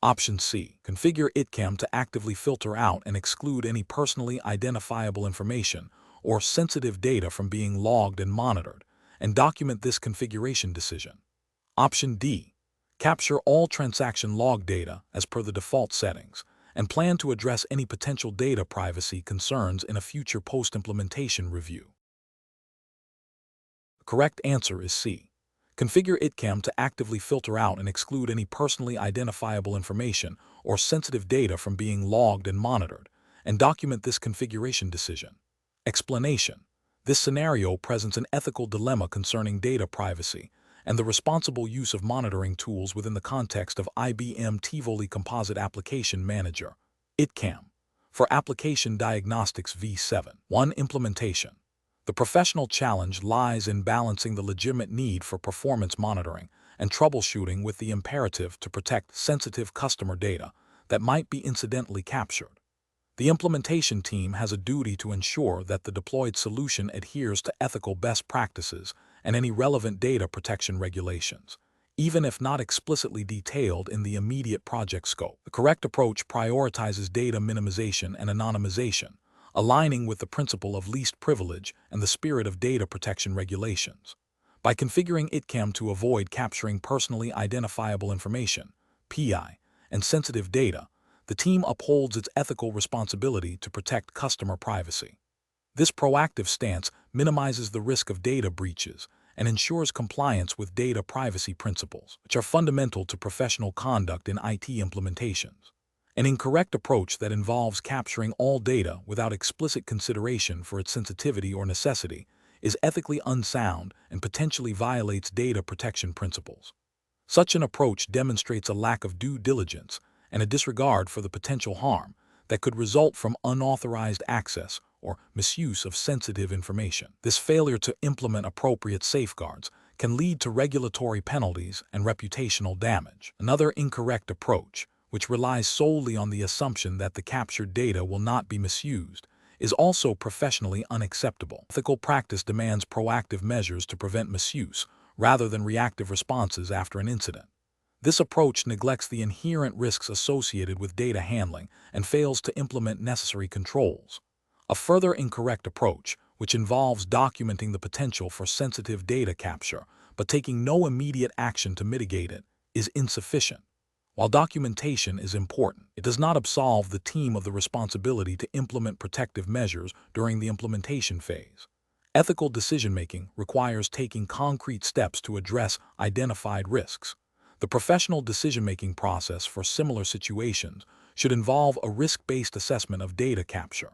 Option C. Configure ITCAM to actively filter out and exclude any personally identifiable information or sensitive data from being logged and monitored, and document this configuration decision. Option D. Capture all transaction log data as per the default settings, and plan to address any potential data privacy concerns in a future post-implementation review. The correct answer is C. Configure ITCAM to actively filter out and exclude any personally identifiable information or sensitive data from being logged and monitored, and document this configuration decision. Explanation. This scenario presents an ethical dilemma concerning data privacy and the responsible use of monitoring tools within the context of IBM Tivoli Composite Application Manager, ITCAM, for Application Diagnostics V7. 1. Implementation. The professional challenge lies in balancing the legitimate need for performance monitoring and troubleshooting with the imperative to protect sensitive customer data that might be incidentally captured. The implementation team has a duty to ensure that the deployed solution adheres to ethical best practices and any relevant data protection regulations, even if not explicitly detailed in the immediate project scope. The correct approach prioritizes data minimization and anonymization, aligning with the principle of least privilege and the spirit of data protection regulations. By configuring ITCAM to avoid capturing personally identifiable information, PI, and sensitive data, the team upholds its ethical responsibility to protect customer privacy. This proactive stance minimizes the risk of data breaches and ensures compliance with data privacy principles, which are fundamental to professional conduct in IT implementations. An incorrect approach that involves capturing all data without explicit consideration for its sensitivity or necessity is ethically unsound and potentially violates data protection principles. Such an approach demonstrates a lack of due diligence and a disregard for the potential harm that could result from unauthorized access or misuse of sensitive information. This failure to implement appropriate safeguards can lead to regulatory penalties and reputational damage. Another incorrect approach, which relies solely on the assumption that the captured data will not be misused, is also professionally unacceptable. Ethical practice demands proactive measures to prevent misuse rather than reactive responses after an incident. This approach neglects the inherent risks associated with data handling and fails to implement necessary controls. A further incorrect approach, which involves documenting the potential for sensitive data capture but taking no immediate action to mitigate it, is insufficient. While documentation is important, it does not absolve the team of the responsibility to implement protective measures during the implementation phase. Ethical decision-making requires taking concrete steps to address identified risks. The professional decision-making process for similar situations should involve a risk-based assessment of data capture.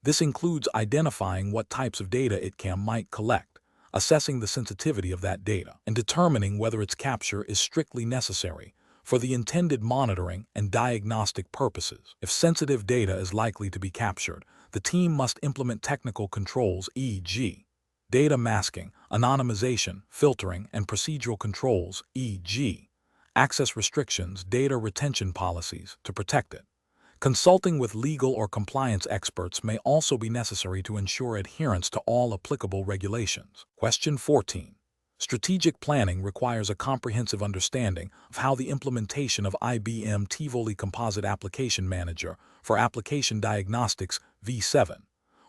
This includes identifying what types of data ITCAM might collect, assessing the sensitivity of that data, and determining whether its capture is strictly necessary for the intended monitoring and diagnostic purposes. If sensitive data is likely to be captured, the team must implement technical controls, e.g., data masking, anonymization, filtering, and procedural controls, e.g., access restrictions, data retention policies, to protect it. Consulting with legal or compliance experts may also be necessary to ensure adherence to all applicable regulations. Question 14. Strategic planning requires a comprehensive understanding of how the implementation of IBM Tivoli Composite Application Manager for Application Diagnostics V7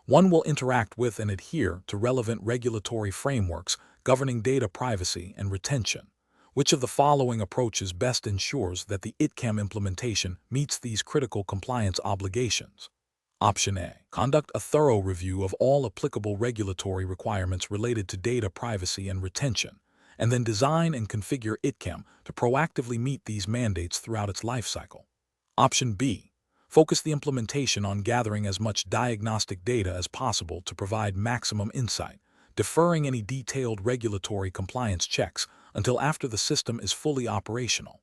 will interact with and adhere to relevant regulatory frameworks governing data privacy and retention. Which of the following approaches best ensures that the ITCAM implementation meets these critical compliance obligations? Option A. Conduct a thorough review of all applicable regulatory requirements related to data privacy and retention, and then design and configure ITCAM to proactively meet these mandates throughout its lifecycle. Option B. Focus the implementation on gathering as much diagnostic data as possible to provide maximum insight, deferring any detailed regulatory compliance checks until after the system is fully operational.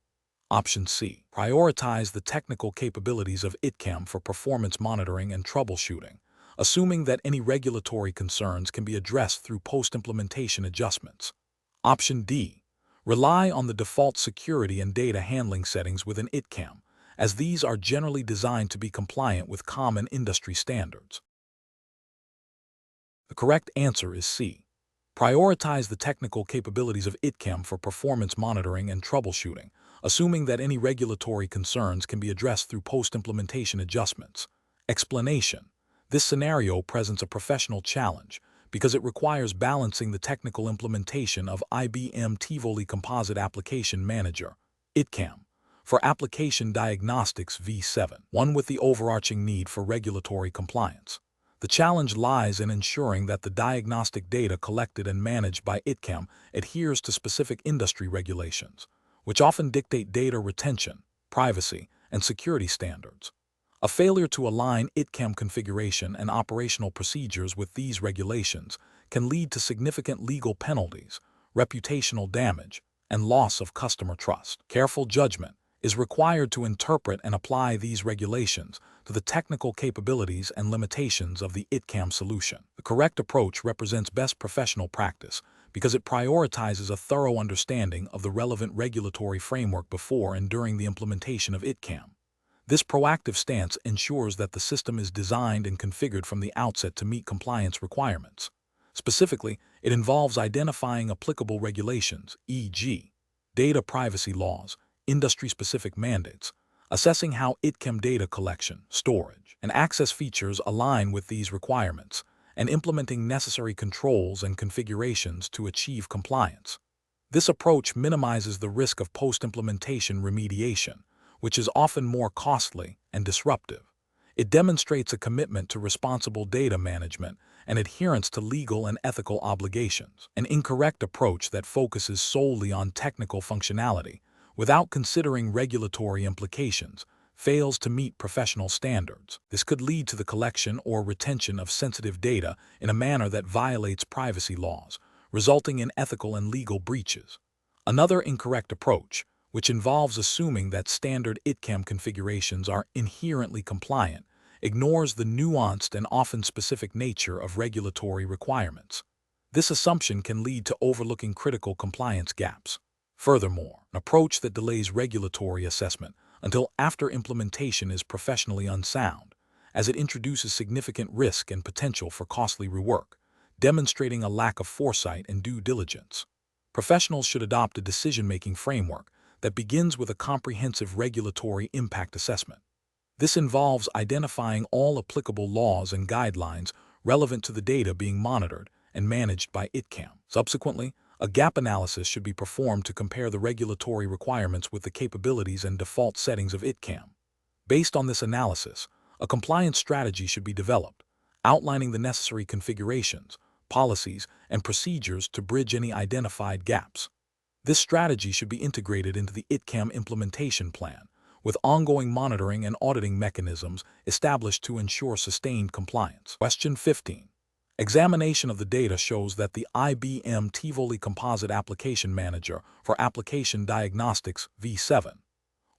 Option C. Prioritize the technical capabilities of ITCAM for performance monitoring and troubleshooting, assuming that any regulatory concerns can be addressed through post-implementation adjustments. Option D. Rely on the default security and data handling settings within ITCAM, as these are generally designed to be compliant with common industry standards. The correct answer is C. Prioritize the technical capabilities of ITCAM for performance monitoring and troubleshooting, assuming that any regulatory concerns can be addressed through post-implementation adjustments. Explanation: this scenario presents a professional challenge because it requires balancing the technical implementation of IBM Tivoli Composite Application Manager, ITCAM, for Application Diagnostics V7, with the overarching need for regulatory compliance. The challenge lies in ensuring that the diagnostic data collected and managed by ITCAM adheres to specific industry regulations, which often dictate data retention, privacy, and security standards. A failure to align ITCAM configuration and operational procedures with these regulations can lead to significant legal penalties, reputational damage, and loss of customer trust. Careful judgment is required to interpret and apply these regulations to the technical capabilities and limitations of the ITCAM solution. The correct approach represents best professional practice because it prioritizes a thorough understanding of the relevant regulatory framework before and during the implementation of ITCAM. This proactive stance ensures that the system is designed and configured from the outset to meet compliance requirements. Specifically, it involves identifying applicable regulations, e.g., data privacy laws, industry-specific mandates, assessing how ITCAM data collection, storage, and access features align with these requirements, and implementing necessary controls and configurations to achieve compliance. This approach minimizes the risk of post-implementation remediation, which is often more costly and disruptive. It demonstrates a commitment to responsible data management and adherence to legal and ethical obligations. An incorrect approach that focuses solely on technical functionality without considering regulatory implications fails to meet professional standards. This could lead to the collection or retention of sensitive data in a manner that violates privacy laws, resulting in ethical and legal breaches. Another incorrect approach, which involves assuming that standard ITCAM configurations are inherently compliant, ignores the nuanced and often specific nature of regulatory requirements. This assumption can lead to overlooking critical compliance gaps. Furthermore, an approach that delays regulatory assessment until after implementation is professionally unsound, as it introduces significant risk and potential for costly rework, demonstrating a lack of foresight and due diligence. Professionals should adopt a decision-making framework that begins with a comprehensive regulatory impact assessment. This involves identifying all applicable laws and guidelines relevant to the data being monitored and managed by ITCAM. Subsequently, a gap analysis should be performed to compare the regulatory requirements with the capabilities and default settings of ITCAM. Based on this analysis, a compliance strategy should be developed, outlining the necessary configurations, policies, and procedures to bridge any identified gaps. This strategy should be integrated into the ITCAM implementation plan, with ongoing monitoring and auditing mechanisms established to ensure sustained compliance. Question 15. Examination of the data shows that the IBM Tivoli Composite Application Manager for Application Diagnostics V7.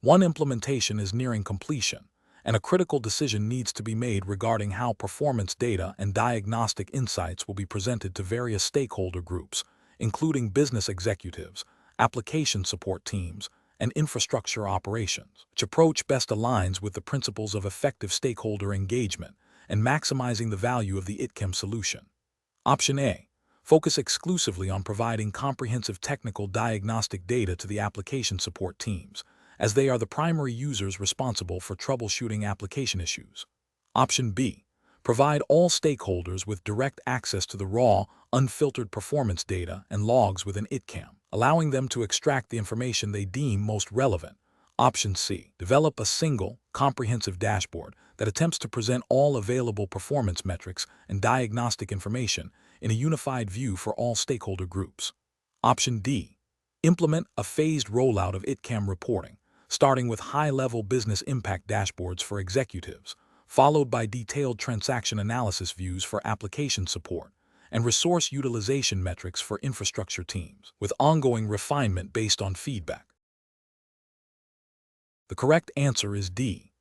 One implementation is nearing completion, and a critical decision needs to be made regarding how performance data and diagnostic insights will be presented to various stakeholder groups, including business executives, application support teams, and infrastructure operations. Which approach best aligns with the principles of effective stakeholder engagement and maximizing the value of the ITCAM solution? Option A. Focus exclusively on providing comprehensive technical diagnostic data to the application support teams, as they are the primary users responsible for troubleshooting application issues. Option B. Provide all stakeholders with direct access to the raw, unfiltered performance data and logs within ITCAM, allowing them to extract the information they deem most relevant. Option C. Develop a single, comprehensive dashboard that attempts to present all available performance metrics and diagnostic information in a unified view for all stakeholder groups. Option D. Implement a phased rollout of ITCAM reporting, starting with high-level business impact dashboards for executives, followed by detailed transaction analysis views for application support, and resource utilization metrics for infrastructure teams, with ongoing refinement based on feedback. The correct answer is D.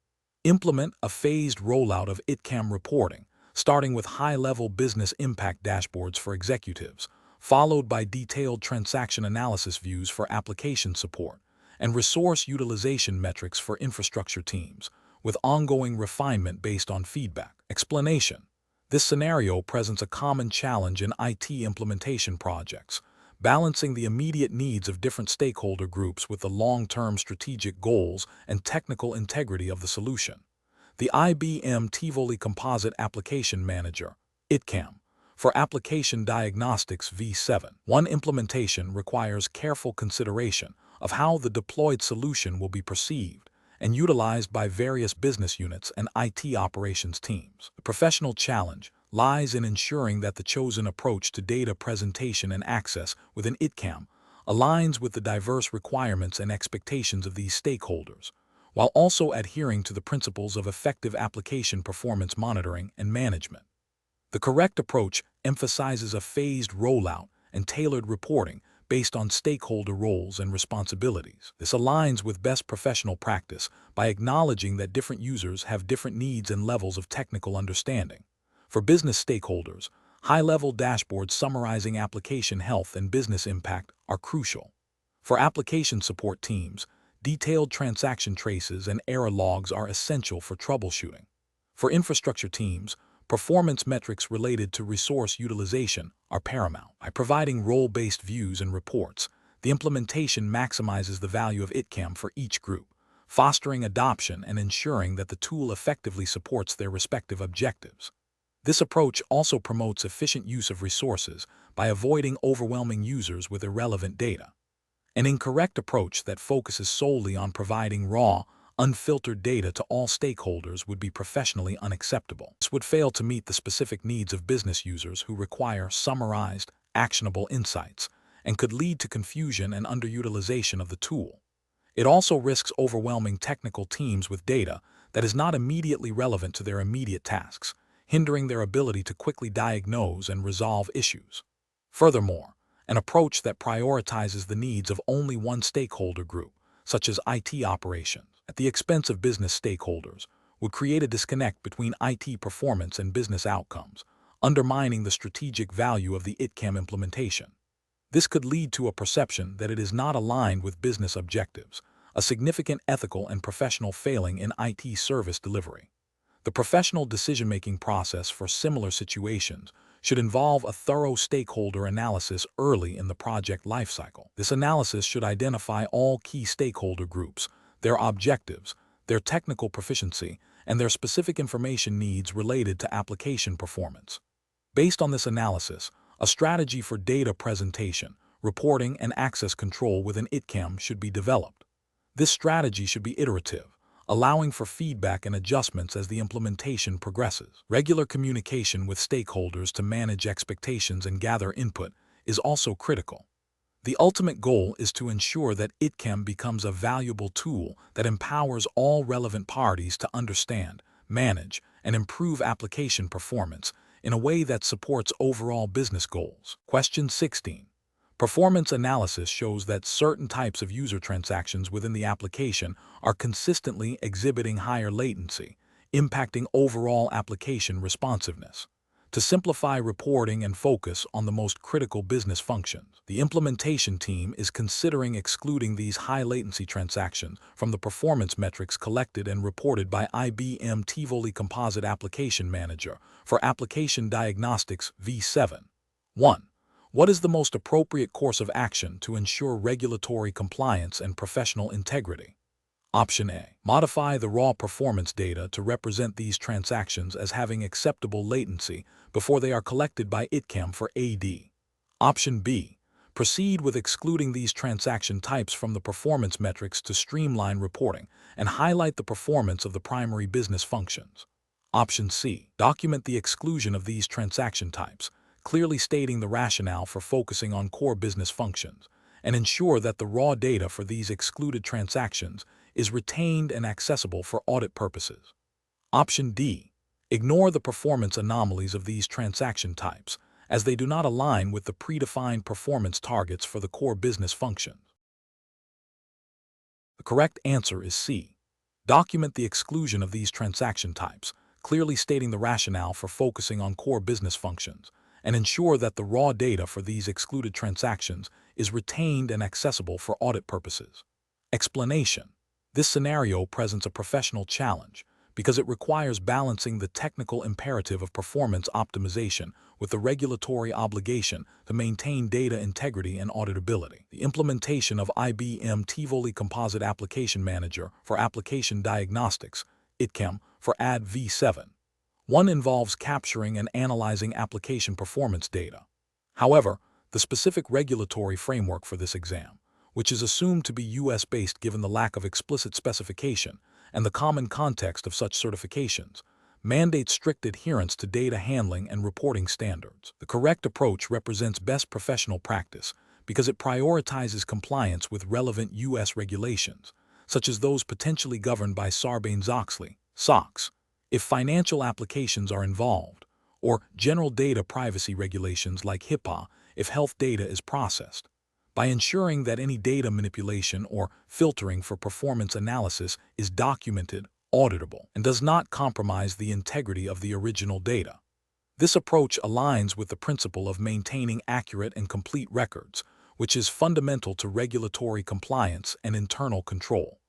Implement a phased rollout of ITCAM reporting, starting with high-level business impact dashboards for executives, followed by detailed transaction analysis views for application support, and resource utilization metrics for infrastructure teams, with ongoing refinement based on feedback. Explanation. This scenario presents a common challenge in IT implementation projects, balancing the immediate needs of different stakeholder groups with the long-term strategic goals and technical integrity of the solution. The IBM Tivoli Composite Application Manager, ITCAM, for Application Diagnostics V7. One implementation requires careful consideration of how the deployed solution will be perceived and utilized by various business units and IT operations teams. The professional challenge lies in ensuring that the chosen approach to data presentation and access within ITCAM aligns with the diverse requirements and expectations of these stakeholders, while also adhering to the principles of effective application performance monitoring and management. The correct approach emphasizes a phased rollout and tailored reporting based on stakeholder roles and responsibilities. This aligns with best professional practice by acknowledging that different users have different needs and levels of technical understanding. For business stakeholders, high-level dashboards summarizing application health and business impact are crucial. For application support teams, detailed transaction traces and error logs are essential for troubleshooting. For infrastructure teams, performance metrics related to resource utilization are paramount. By providing role-based views and reports, the implementation maximizes the value of ITCAM for each group, fostering adoption and ensuring that the tool effectively supports their respective objectives. This approach also promotes efficient use of resources by avoiding overwhelming users with irrelevant data. An incorrect approach that focuses solely on providing raw, unfiltered data to all stakeholders would be professionally unacceptable. This would fail to meet the specific needs of business users who require summarized, actionable insights, and could lead to confusion and underutilization of the tool. It also risks overwhelming technical teams with data that is not immediately relevant to their immediate tasks, hindering their ability to quickly diagnose and resolve issues. Furthermore, an approach that prioritizes the needs of only one stakeholder group, such as IT operations, at the expense of business stakeholders, would create a disconnect between IT performance and business outcomes, undermining the strategic value of the ITCAM implementation. This could lead to a perception that it is not aligned with business objectives, a significant ethical and professional failing in IT service delivery. The professional decision-making process for similar situations should involve a thorough stakeholder analysis early in the project lifecycle. This analysis should identify all key stakeholder groups, their objectives, their technical proficiency, and their specific information needs related to application performance. Based on this analysis, a strategy for data presentation, reporting, and access control within ITCAM should be developed. This strategy should be iterative, allowing for feedback and adjustments as the implementation progresses. Regular communication with stakeholders to manage expectations and gather input is also critical. The ultimate goal is to ensure that ITCAM becomes a valuable tool that empowers all relevant parties to understand, manage, and improve application performance in a way that supports overall business goals. Question 16. Performance analysis shows that certain types of user transactions within the application are consistently exhibiting higher latency, impacting overall application responsiveness. To simplify reporting and focus on the most critical business functions, the implementation team is considering excluding these high-latency transactions from the performance metrics collected and reported by IBM Tivoli Composite Application Manager for Application Diagnostics V7. 1. What is the most appropriate course of action to ensure regulatory compliance and professional integrity? Option A. Modify the raw performance data to represent these transactions as having acceptable latency before they are collected by ITCAM for AD. Option B. Proceed with excluding these transaction types from the performance metrics to streamline reporting and highlight the performance of the primary business functions. Option C. Document the exclusion of these transaction types, clearly stating the rationale for focusing on core business functions, and ensure that the raw data for these excluded transactions is retained and accessible for audit purposes. Option D. Ignore the performance anomalies of these transaction types, as they do not align with the predefined performance targets for the core business functions. The correct answer is C. Document the exclusion of these transaction types, clearly stating the rationale for focusing on core business functions, and ensure that the raw data for these excluded transactions is retained and accessible for audit purposes. Explanation. This scenario presents a professional challenge because it requires balancing the technical imperative of performance optimization with the regulatory obligation to maintain data integrity and auditability. The implementation of IBM Tivoli Composite Application Manager for Application Diagnostics, ITCAM, for AD V7. One involves capturing and analyzing application performance data. However, the specific regulatory framework for this exam, which is assumed to be US-based given the lack of explicit specification and the common context of such certifications, mandates strict adherence to data handling and reporting standards. The correct approach represents best professional practice because it prioritizes compliance with relevant US regulations, such as those potentially governed by Sarbanes-Oxley, SOX, if financial applications are involved, or general data privacy regulations like HIPAA if health data is processed. By ensuring that any data manipulation or filtering for performance analysis is documented, auditable, and does not compromise the integrity of the original data. This approach aligns with the principle of maintaining accurate and complete records, which is fundamental to regulatory compliance and internal control.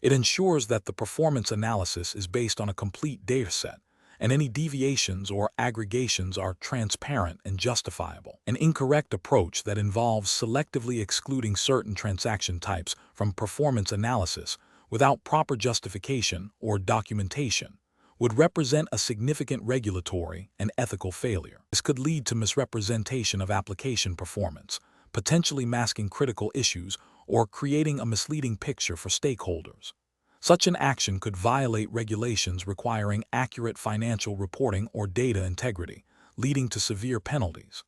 It ensures that the performance analysis is based on a complete dataset, and any deviations or aggregations are transparent and justifiable. An incorrect approach that involves selectively excluding certain transaction types from performance analysis without proper justification or documentation would represent a significant regulatory and ethical failure. This could lead to misrepresentation of application performance, potentially masking critical issues or creating a misleading picture for stakeholders. Such an action could violate regulations requiring accurate financial reporting or data integrity, leading to severe penalties.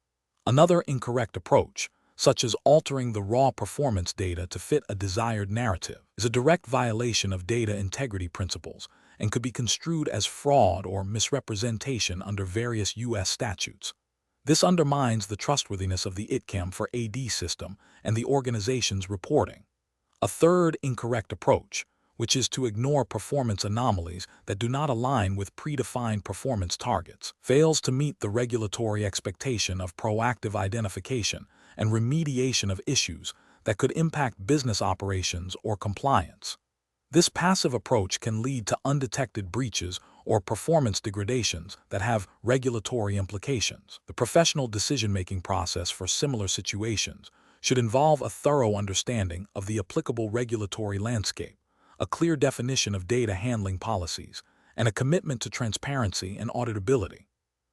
Another incorrect approach, such as altering the raw performance data to fit a desired narrative, is a direct violation of data integrity principles and could be construed as fraud or misrepresentation under various U.S. statutes. This undermines the trustworthiness of the ITCAM for AD system and the organization's reporting. A third incorrect approach, which is to ignore performance anomalies that do not align with predefined performance targets, fails to meet the regulatory expectation of proactive identification and remediation of issues that could impact business operations or compliance. This passive approach can lead to undetected breaches or performance degradations that have regulatory implications. The professional decision-making process for similar situations should involve a thorough understanding of the applicable regulatory landscape, a clear definition of data handling policies, and a commitment to transparency and auditability.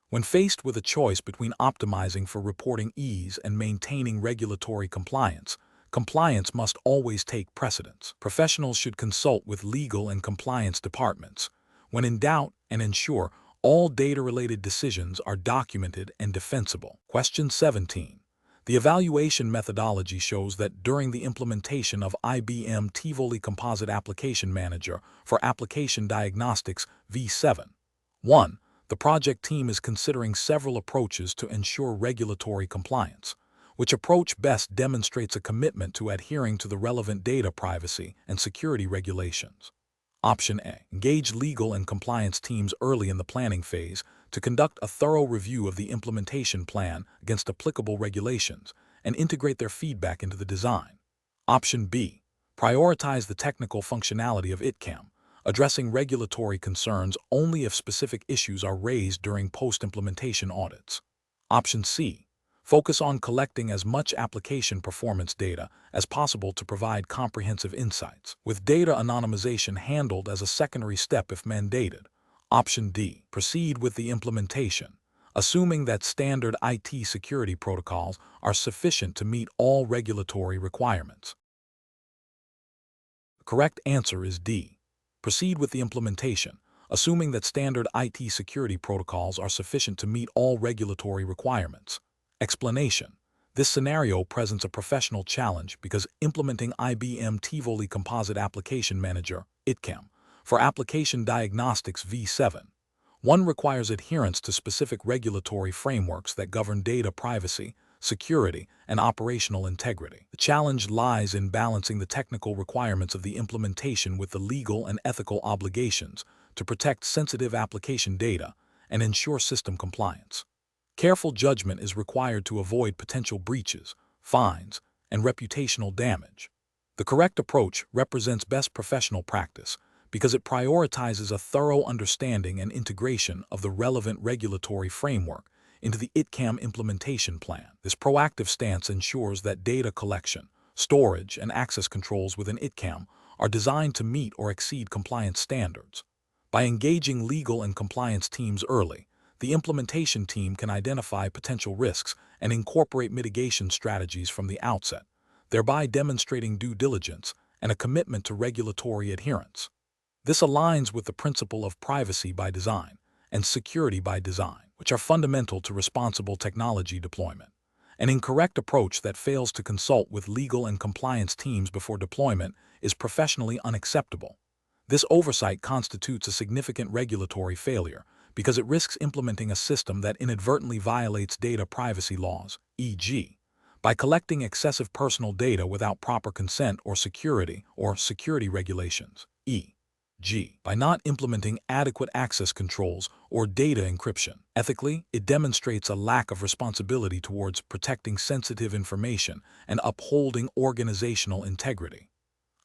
When faced with a choice between optimizing for reporting ease and maintaining regulatory compliance, compliance must always take precedence. Professionals should consult with legal and compliance departments when in doubt and ensure all data-related decisions are documented and defensible. Question 17. The evaluation methodology shows that during the implementation of IBM Tivoli Composite Application Manager for Application Diagnostics V7, 1. The project team is considering several approaches to ensure regulatory compliance. Which approach best demonstrates a commitment to adhering to the relevant data privacy and security regulations? Option A. Engage legal and compliance teams early in the planning phase to conduct a thorough review of the implementation plan against applicable regulations and integrate their feedback into the design. Option B. Prioritize the technical functionality of ITCAM, addressing regulatory concerns only if specific issues are raised during post-implementation audits. Option C. Focus on collecting as much application performance data as possible to provide comprehensive insights, with data anonymization handled as a secondary step if mandated. Option D. Proceed with the implementation, assuming that standard IT security protocols are sufficient to meet all regulatory requirements. The correct answer is D. Proceed with the implementation, assuming that standard IT security protocols are sufficient to meet all regulatory requirements. Explanation. This scenario presents a professional challenge because implementing IBM Tivoli Composite Application Manager, ITCAM, for Application Diagnostics V7, 1 requires adherence to specific regulatory frameworks that govern data privacy, security, and operational integrity. The challenge lies in balancing the technical requirements of the implementation with the legal and ethical obligations to protect sensitive application data and ensure system compliance. Careful judgment is required to avoid potential breaches, fines, and reputational damage. The correct approach represents best professional practice because it prioritizes a thorough understanding and integration of the relevant regulatory framework into the ITCAM implementation plan. This proactive stance ensures that data collection, storage, and access controls within ITCAM are designed to meet or exceed compliance standards. By engaging legal and compliance teams early, the implementation team can identify potential risks and incorporate mitigation strategies from the outset, thereby demonstrating due diligence and a commitment to regulatory adherence. This aligns with the principle of privacy by design and security by design, which are fundamental to responsible technology deployment. An incorrect approach that fails to consult with legal and compliance teams before deployment is professionally unacceptable. This oversight constitutes a significant regulatory failure because it risks implementing a system that inadvertently violates data privacy laws, e.g., by collecting excessive personal data without proper consent or security regulations, e.g., by not implementing adequate access controls or data encryption. Ethically, it demonstrates a lack of responsibility towards protecting sensitive information and upholding organizational integrity.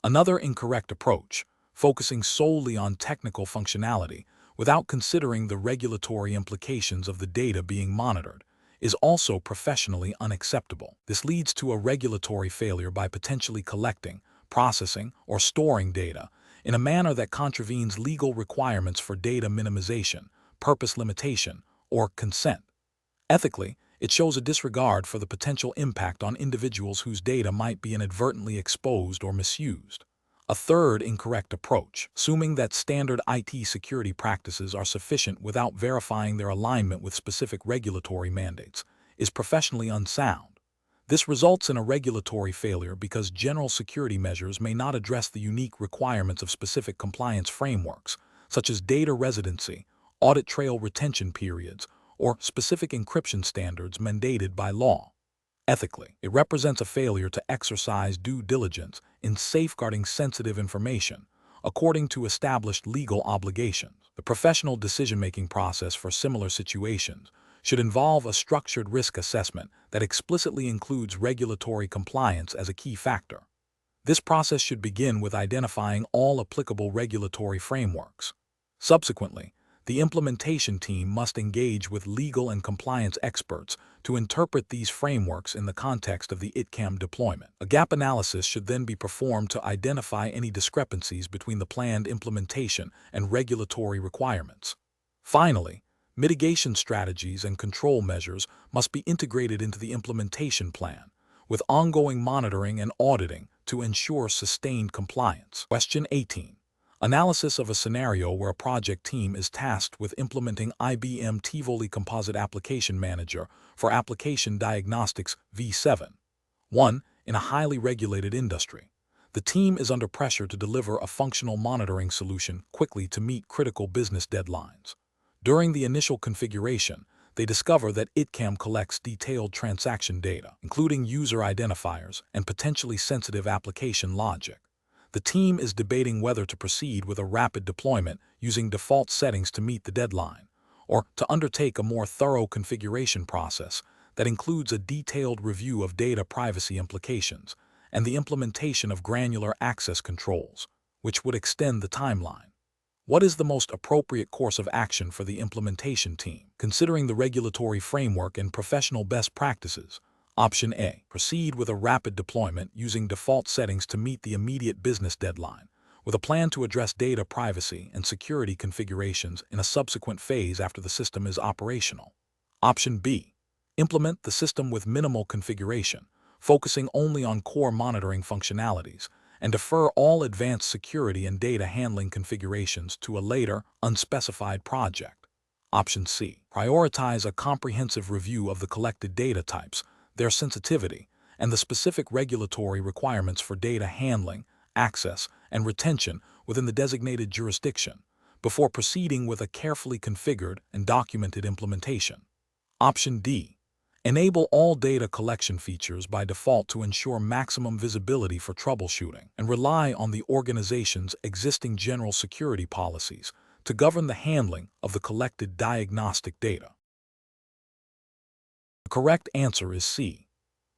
Another incorrect approach, focusing solely on technical functionality without considering the regulatory implications of the data being monitored, is also professionally unacceptable. This leads to a regulatory failure by potentially collecting, processing, or storing data in a manner that contravenes legal requirements for data minimization, purpose limitation, or consent. Ethically, it shows a disregard for the potential impact on individuals whose data might be inadvertently exposed or misused. A third incorrect approach, assuming that standard IT security practices are sufficient without verifying their alignment with specific regulatory mandates, is professionally unsound. This results in a regulatory failure because general security measures may not address the unique requirements of specific compliance frameworks, such as data residency, audit trail retention periods, or specific encryption standards mandated by law. Ethically, it represents a failure to exercise due diligence in safeguarding sensitive information according to established legal obligations. The professional decision-making process for similar situations should involve a structured risk assessment that explicitly includes regulatory compliance as a key factor. This process should begin with identifying all applicable regulatory frameworks. Subsequently, the implementation team must engage with legal and compliance experts to interpret these frameworks in the context of the ITCAM deployment. A gap analysis should then be performed to identify any discrepancies between the planned implementation and regulatory requirements. Finally, mitigation strategies and control measures must be integrated into the implementation plan, with ongoing monitoring and auditing to ensure sustained compliance. Question 18. Analysis of a scenario where a project team is tasked with implementing IBM Tivoli Composite Application Manager for Application Diagnostics V7. 1. In a highly regulated industry, the team is under pressure to deliver a functional monitoring solution quickly to meet critical business deadlines. During the initial configuration, they discover that ITCAM collects detailed transaction data, including user identifiers and potentially sensitive application logic. The team is debating whether to proceed with a rapid deployment using default settings to meet the deadline, or to undertake a more thorough configuration process that includes a detailed review of data privacy implications and the implementation of granular access controls, which would extend the timeline. What is the most appropriate course of action for the implementation team, considering the regulatory framework and professional best practices? Option A. Proceed with a rapid deployment using default settings to meet the immediate business deadline, with a plan to address data privacy and security configurations in a subsequent phase after the system is operational. Option B. Implement the system with minimal configuration, focusing only on core monitoring functionalities, and defer all advanced security and data handling configurations to a later, unspecified project. Option C. Prioritize a comprehensive review of the collected data types, their sensitivity, and the specific regulatory requirements for data handling, access, and retention within the designated jurisdiction, before proceeding with a carefully configured and documented implementation. Option D. Enable all data collection features by default to ensure maximum visibility for troubleshooting, and rely on the organization's existing general security policies to govern the handling of the collected diagnostic data. The correct answer is C.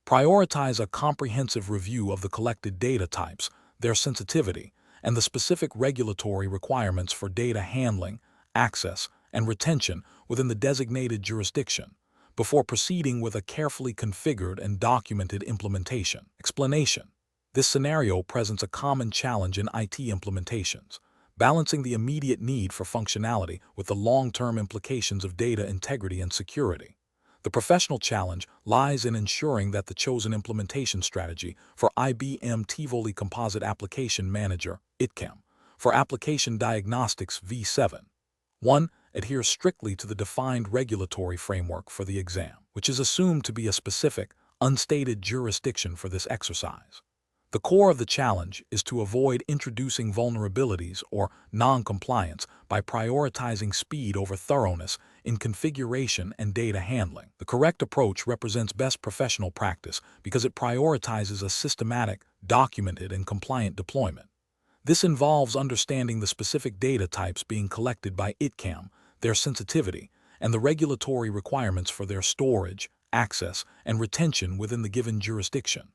Prioritize a comprehensive review of the collected data types, their sensitivity, and the specific regulatory requirements for data handling, access, and retention within the designated jurisdiction, before proceeding with a carefully configured and documented implementation. Explanation. This scenario presents a common challenge in IT implementations, balancing the immediate need for functionality with the long-term implications of data integrity and security. The professional challenge lies in ensuring that the chosen implementation strategy for IBM Tivoli Composite Application Manager, ITCAM, for Application Diagnostics V7. 1. Adheres strictly to the defined regulatory framework for the exam, which is assumed to be a specific, unstated jurisdiction for this exercise. The core of the challenge is to avoid introducing vulnerabilities or non-compliance by prioritizing speed over thoroughness in configuration and data handling. The correct approach represents best professional practice because it prioritizes a systematic, documented, and compliant deployment. This involves understanding the specific data types being collected by ITCAM, their sensitivity, and the regulatory requirements for their storage, access, and retention within the given jurisdiction.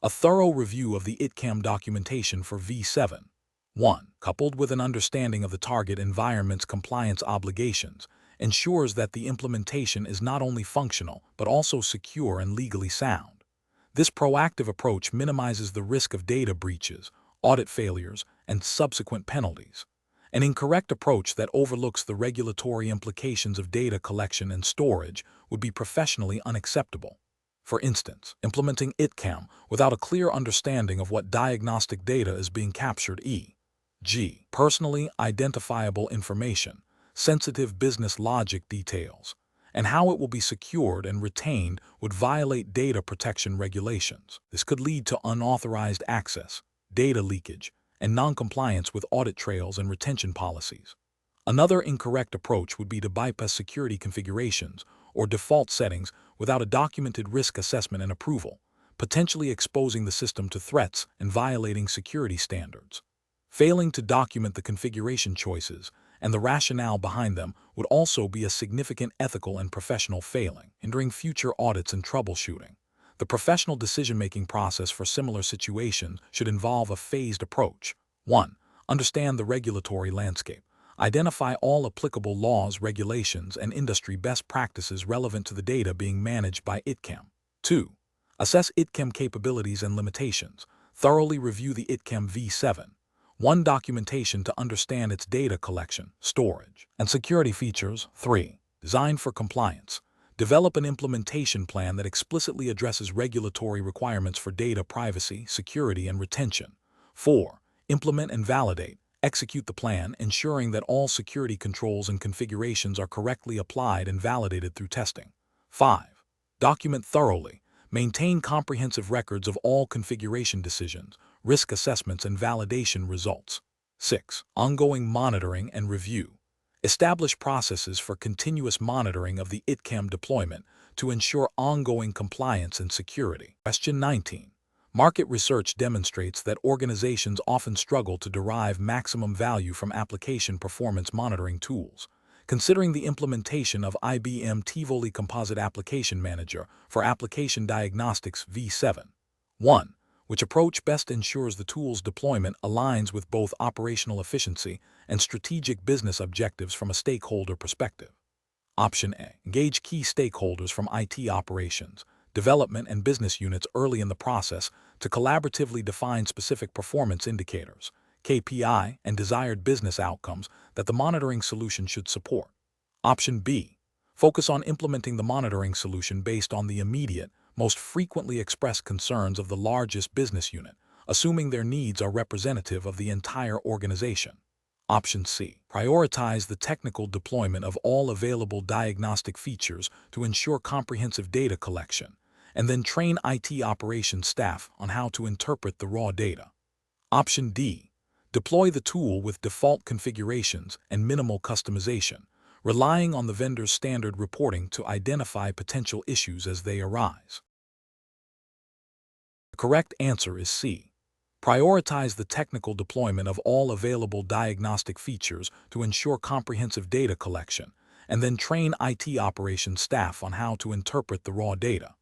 A thorough review of the ITCAM documentation for V7. 1. Coupled with an understanding of the target environment's compliance obligations, ensures that the implementation is not only functional but also secure and legally sound. This proactive approach minimizes the risk of data breaches, audit failures, and subsequent penalties. An incorrect approach that overlooks the regulatory implications of data collection and storage would be professionally unacceptable. For instance, implementing ITCAM without a clear understanding of what diagnostic data is being captured, e.g., personally identifiable information, sensitive business logic details, and how it will be secured and retained would violate data protection regulations. This could lead to unauthorized access, data leakage, and non-compliance with audit trails and retention policies. Another incorrect approach would be to bypass security configurations or default settings without a documented risk assessment and approval, potentially exposing the system to threats and violating security standards. Failing to document the configuration choices and the rationale behind them would also be a significant ethical and professional failing, hindering future audits and troubleshooting. The professional decision-making process for similar situations should involve a phased approach. 1. Understand the regulatory landscape. Identify all applicable laws, regulations, and industry best practices relevant to the data being managed by ITCAM. 2. Assess ITCAM capabilities and limitations. Thoroughly review the ITCAM V7. 1 documentation to understand its data collection, storage, and security features. 3. Design for compliance. Develop an implementation plan that explicitly addresses regulatory requirements for data privacy, security, and retention. 4. Implement and validate. Execute the plan, ensuring that all security controls and configurations are correctly applied and validated through testing. 5. Document thoroughly. Maintain comprehensive records of all configuration decisions, risk assessments, and validation results. 6. Ongoing monitoring and review. Establish processes for continuous monitoring of the ITCAM deployment to ensure ongoing compliance and security. Question 19. Market research demonstrates that organizations often struggle to derive maximum value from application performance monitoring tools. Considering the implementation of IBM Tivoli Composite Application Manager for Application Diagnostics V7. 1. Which approach best ensures the tool's deployment aligns with both operational efficiency and strategic business objectives from a stakeholder perspective? Option A. Engage key stakeholders from IT operations, development, and business units early in the process to collaboratively define specific performance indicators, KPI, and desired business outcomes that the monitoring solution should support. Option B. Focus on implementing the monitoring solution based on the immediate, most frequently expressed concerns of the largest business unit, assuming their needs are representative of the entire organization. Option C. Prioritize the technical deployment of all available diagnostic features to ensure comprehensive data collection, and then train IT operations staff on how to interpret the raw data. Option D. Deploy the tool with default configurations and minimal customization, relying on the vendor's standard reporting to identify potential issues as they arise. The correct answer is C. Prioritize the technical deployment of all available diagnostic features to ensure comprehensive data collection, and then train IT operations staff on how to interpret the raw data.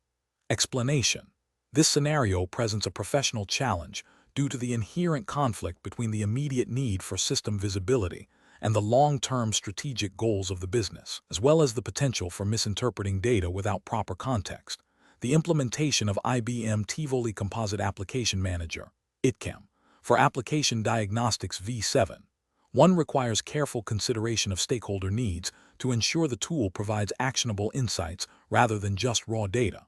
Explanation. This scenario presents a professional challenge due to the inherent conflict between the immediate need for system visibility and the long-term strategic goals of the business, as well as the potential for misinterpreting data without proper context. The implementation of IBM Tivoli Composite Application Manager, ITCAM, for Application Diagnostics V7. 1 requires careful consideration of stakeholder needs to ensure the tool provides actionable insights rather than just raw data.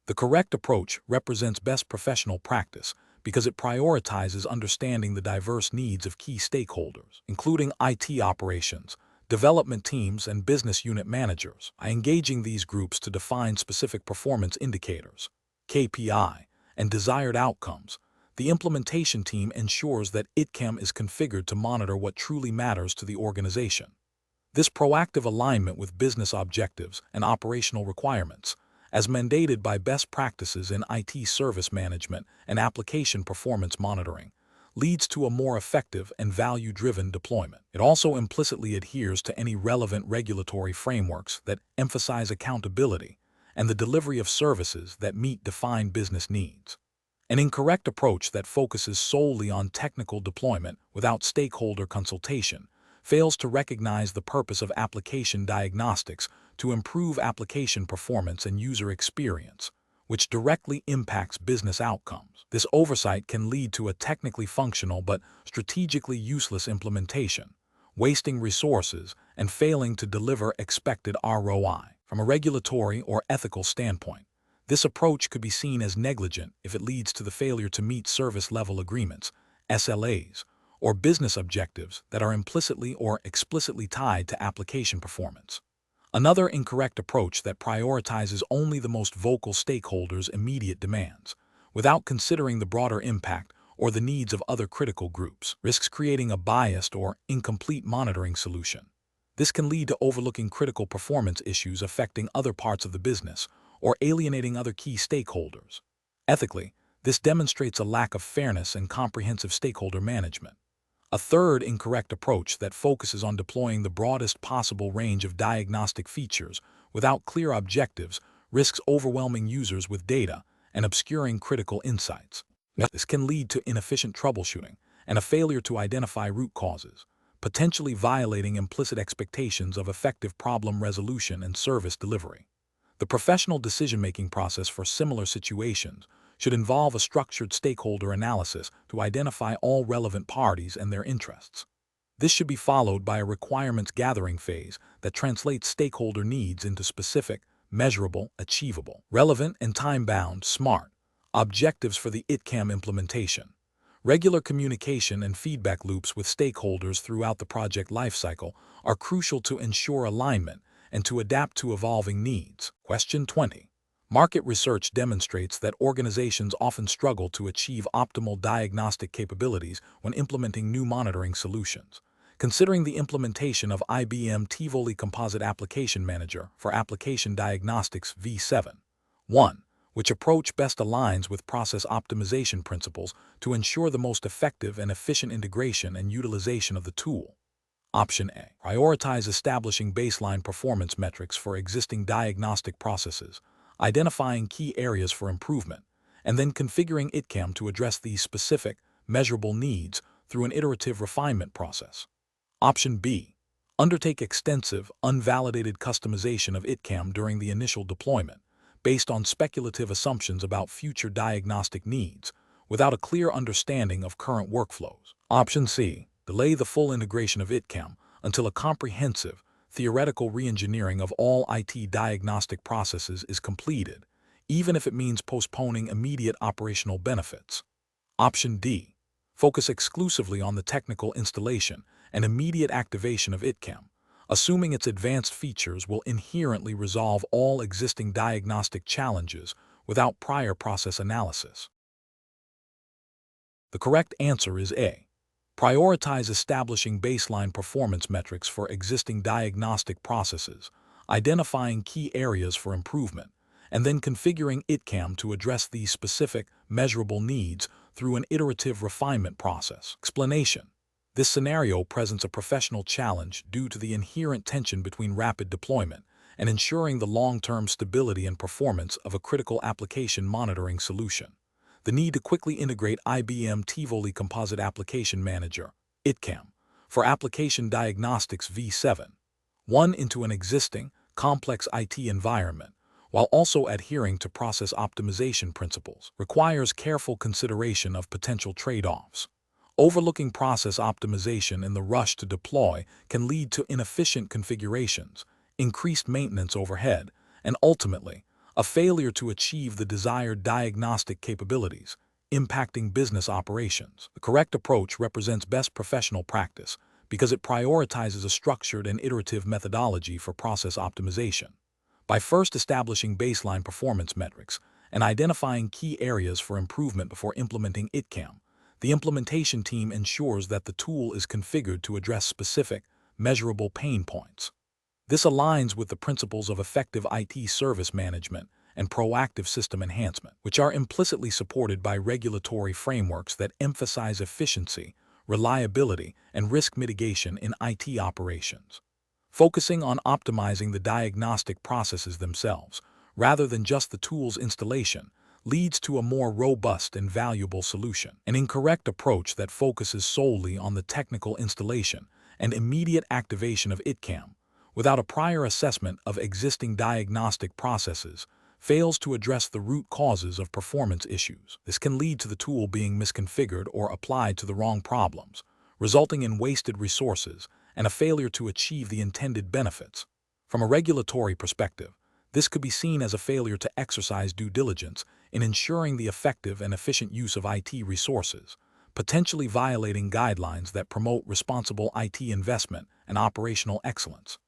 The correct approach represents best professional practice because it prioritizes understanding the diverse needs of key stakeholders, including IT operations, development teams, and business unit managers, by engaging these groups to define specific performance indicators, KPI, and desired outcomes. The implementation team ensures that ITCAM is configured to monitor what truly matters to the organization. This proactive alignment with business objectives and operational requirements, as mandated by best practices in IT service management and application performance monitoring, leads to a more effective and value-driven deployment. It also implicitly adheres to any relevant regulatory frameworks that emphasize accountability and the delivery of services that meet defined business needs. An incorrect approach that focuses solely on technical deployment without stakeholder consultation fails to recognize the purpose of application diagnostics to improve application performance and user experience, which directly impacts business outcomes. This oversight can lead to a technically functional but strategically useless implementation, wasting resources and failing to deliver expected ROI. From a regulatory or ethical standpoint, this approach could be seen as negligent if it leads to the failure to meet service-level agreements, SLAs, or business objectives that are implicitly or explicitly tied to application performance. Another incorrect approach that prioritizes only the most vocal stakeholders' immediate demands, without considering the broader impact or the needs of other critical groups, risks creating a biased or incomplete monitoring solution. This can lead to overlooking critical performance issues affecting other parts of the business or alienating other key stakeholders. Ethically, this demonstrates a lack of fairness and comprehensive stakeholder management. A third incorrect approach that focuses on deploying the broadest possible range of diagnostic features without clear objectives risks overwhelming users with data and obscuring critical insights. This can lead to inefficient troubleshooting and a failure to identify root causes, potentially violating implicit expectations of effective problem resolution and service delivery. The professional decision-making process for similar situations should involve a structured stakeholder analysis to identify all relevant parties and their interests. This should be followed by a requirements gathering phase that translates stakeholder needs into specific, measurable, achievable, relevant, and time-bound, SMART objectives for the ITCAM implementation. Regular communication and feedback loops with stakeholders throughout the project lifecycle are crucial to ensure alignment and to adapt to evolving needs. Question 20. Market research demonstrates that organizations often struggle to achieve optimal diagnostic capabilities when implementing new monitoring solutions. Considering the implementation of IBM Tivoli Composite Application Manager for Application Diagnostics V7. 1. Which approach best aligns with process optimization principles to ensure the most effective and efficient integration and utilization of the tool? Option A. Prioritize establishing baseline performance metrics for existing diagnostic processes, identifying key areas for improvement, and then configuring ITCAM to address these specific, measurable needs through an iterative refinement process. Option B. Undertake extensive, unvalidated customization of ITCAM during the initial deployment, based on speculative assumptions about future diagnostic needs, without a clear understanding of current workflows. Option C. Delay the full integration of ITCAM until a comprehensive, theoretical re-engineering of all IT diagnostic processes is completed, even if it means postponing immediate operational benefits. Option D. Focus exclusively on the technical installation and immediate activation of ITCAM, assuming its advanced features will inherently resolve all existing diagnostic challenges without prior process analysis. The correct answer is A. Prioritize establishing baseline performance metrics for existing diagnostic processes, identifying key areas for improvement, and then configuring ITCAM to address these specific, measurable needs through an iterative refinement process. Explanation. This scenario presents a professional challenge due to the inherent tension between rapid deployment and ensuring the long-term stability and performance of a critical application monitoring solution. The need to quickly integrate IBM Tivoli Composite Application Manager, ITCAM, for Application Diagnostics V7, 1 into an existing, complex IT environment, while also adhering to process optimization principles, requires careful consideration of potential trade-offs. Overlooking process optimization in the rush to deploy can lead to inefficient configurations, increased maintenance overhead, and ultimately, a failure to achieve the desired diagnostic capabilities, impacting business operations. The correct approach represents best professional practice because it prioritizes a structured and iterative methodology for process optimization. By first establishing baseline performance metrics and identifying key areas for improvement before implementing ITCAM, the implementation team ensures that the tool is configured to address specific, measurable pain points. This aligns with the principles of effective IT service management and proactive system enhancement, which are implicitly supported by regulatory frameworks that emphasize efficiency, reliability, and risk mitigation in IT operations. Focusing on optimizing the diagnostic processes themselves, rather than just the tool's installation, leads to a more robust and valuable solution. An incorrect approach that focuses solely on the technical installation and immediate activation of ITCAM, without a prior assessment of existing diagnostic processes, fails to address the root causes of performance issues. This can lead to the tool being misconfigured or applied to the wrong problems, resulting in wasted resources and a failure to achieve the intended benefits. From a regulatory perspective, this could be seen as a failure to exercise due diligence in ensuring the effective and efficient use of IT resources, potentially violating guidelines that promote responsible IT investment and operational excellence.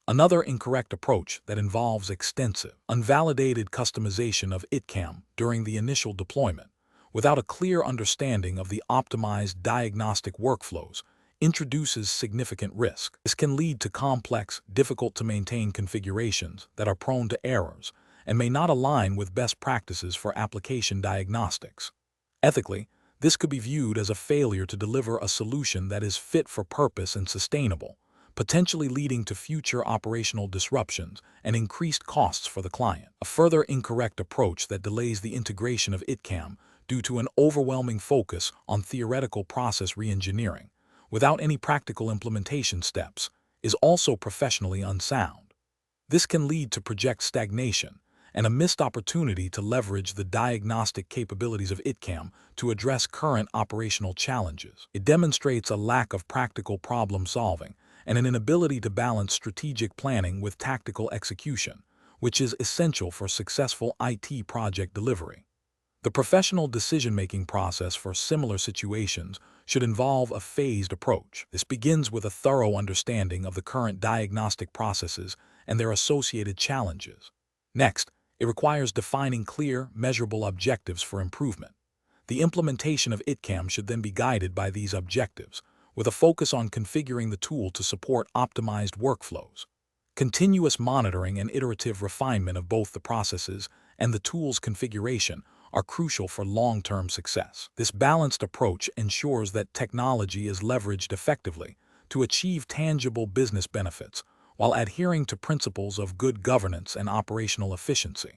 Another incorrect approach that involves extensive, unvalidated customization of ITCAM during the initial deployment, without a clear understanding of the optimized diagnostic workflows, introduces significant risk. This can lead to complex, difficult-to-maintain configurations that are prone to errors and may not align with best practices for application diagnostics. Ethically, this could be viewed as a failure to deliver a solution that is fit for purpose and sustainable, potentially leading to future operational disruptions and increased costs for the client. A further incorrect approach that delays the integration of ITCAM due to an overwhelming focus on theoretical process reengineering, without any practical implementation steps, is also professionally unsound. This can lead to project stagnation and a missed opportunity to leverage the diagnostic capabilities of ITCAM to address current operational challenges. It demonstrates a lack of practical problem solving and an inability to balance strategic planning with tactical execution, which is essential for successful IT project delivery. The professional decision-making process for similar situations should involve a phased approach. This begins with a thorough understanding of the current diagnostic processes and their associated challenges. Next, it requires defining clear, measurable objectives for improvement. The implementation of ITCAM should then be guided by these objectives, with a focus on configuring the tool to support optimized workflows. Continuous monitoring and iterative refinement of both the processes and the tool's configuration are crucial for long-term success. This balanced approach ensures that technology is leveraged effectively to achieve tangible business benefits while adhering to principles of good governance and operational efficiency.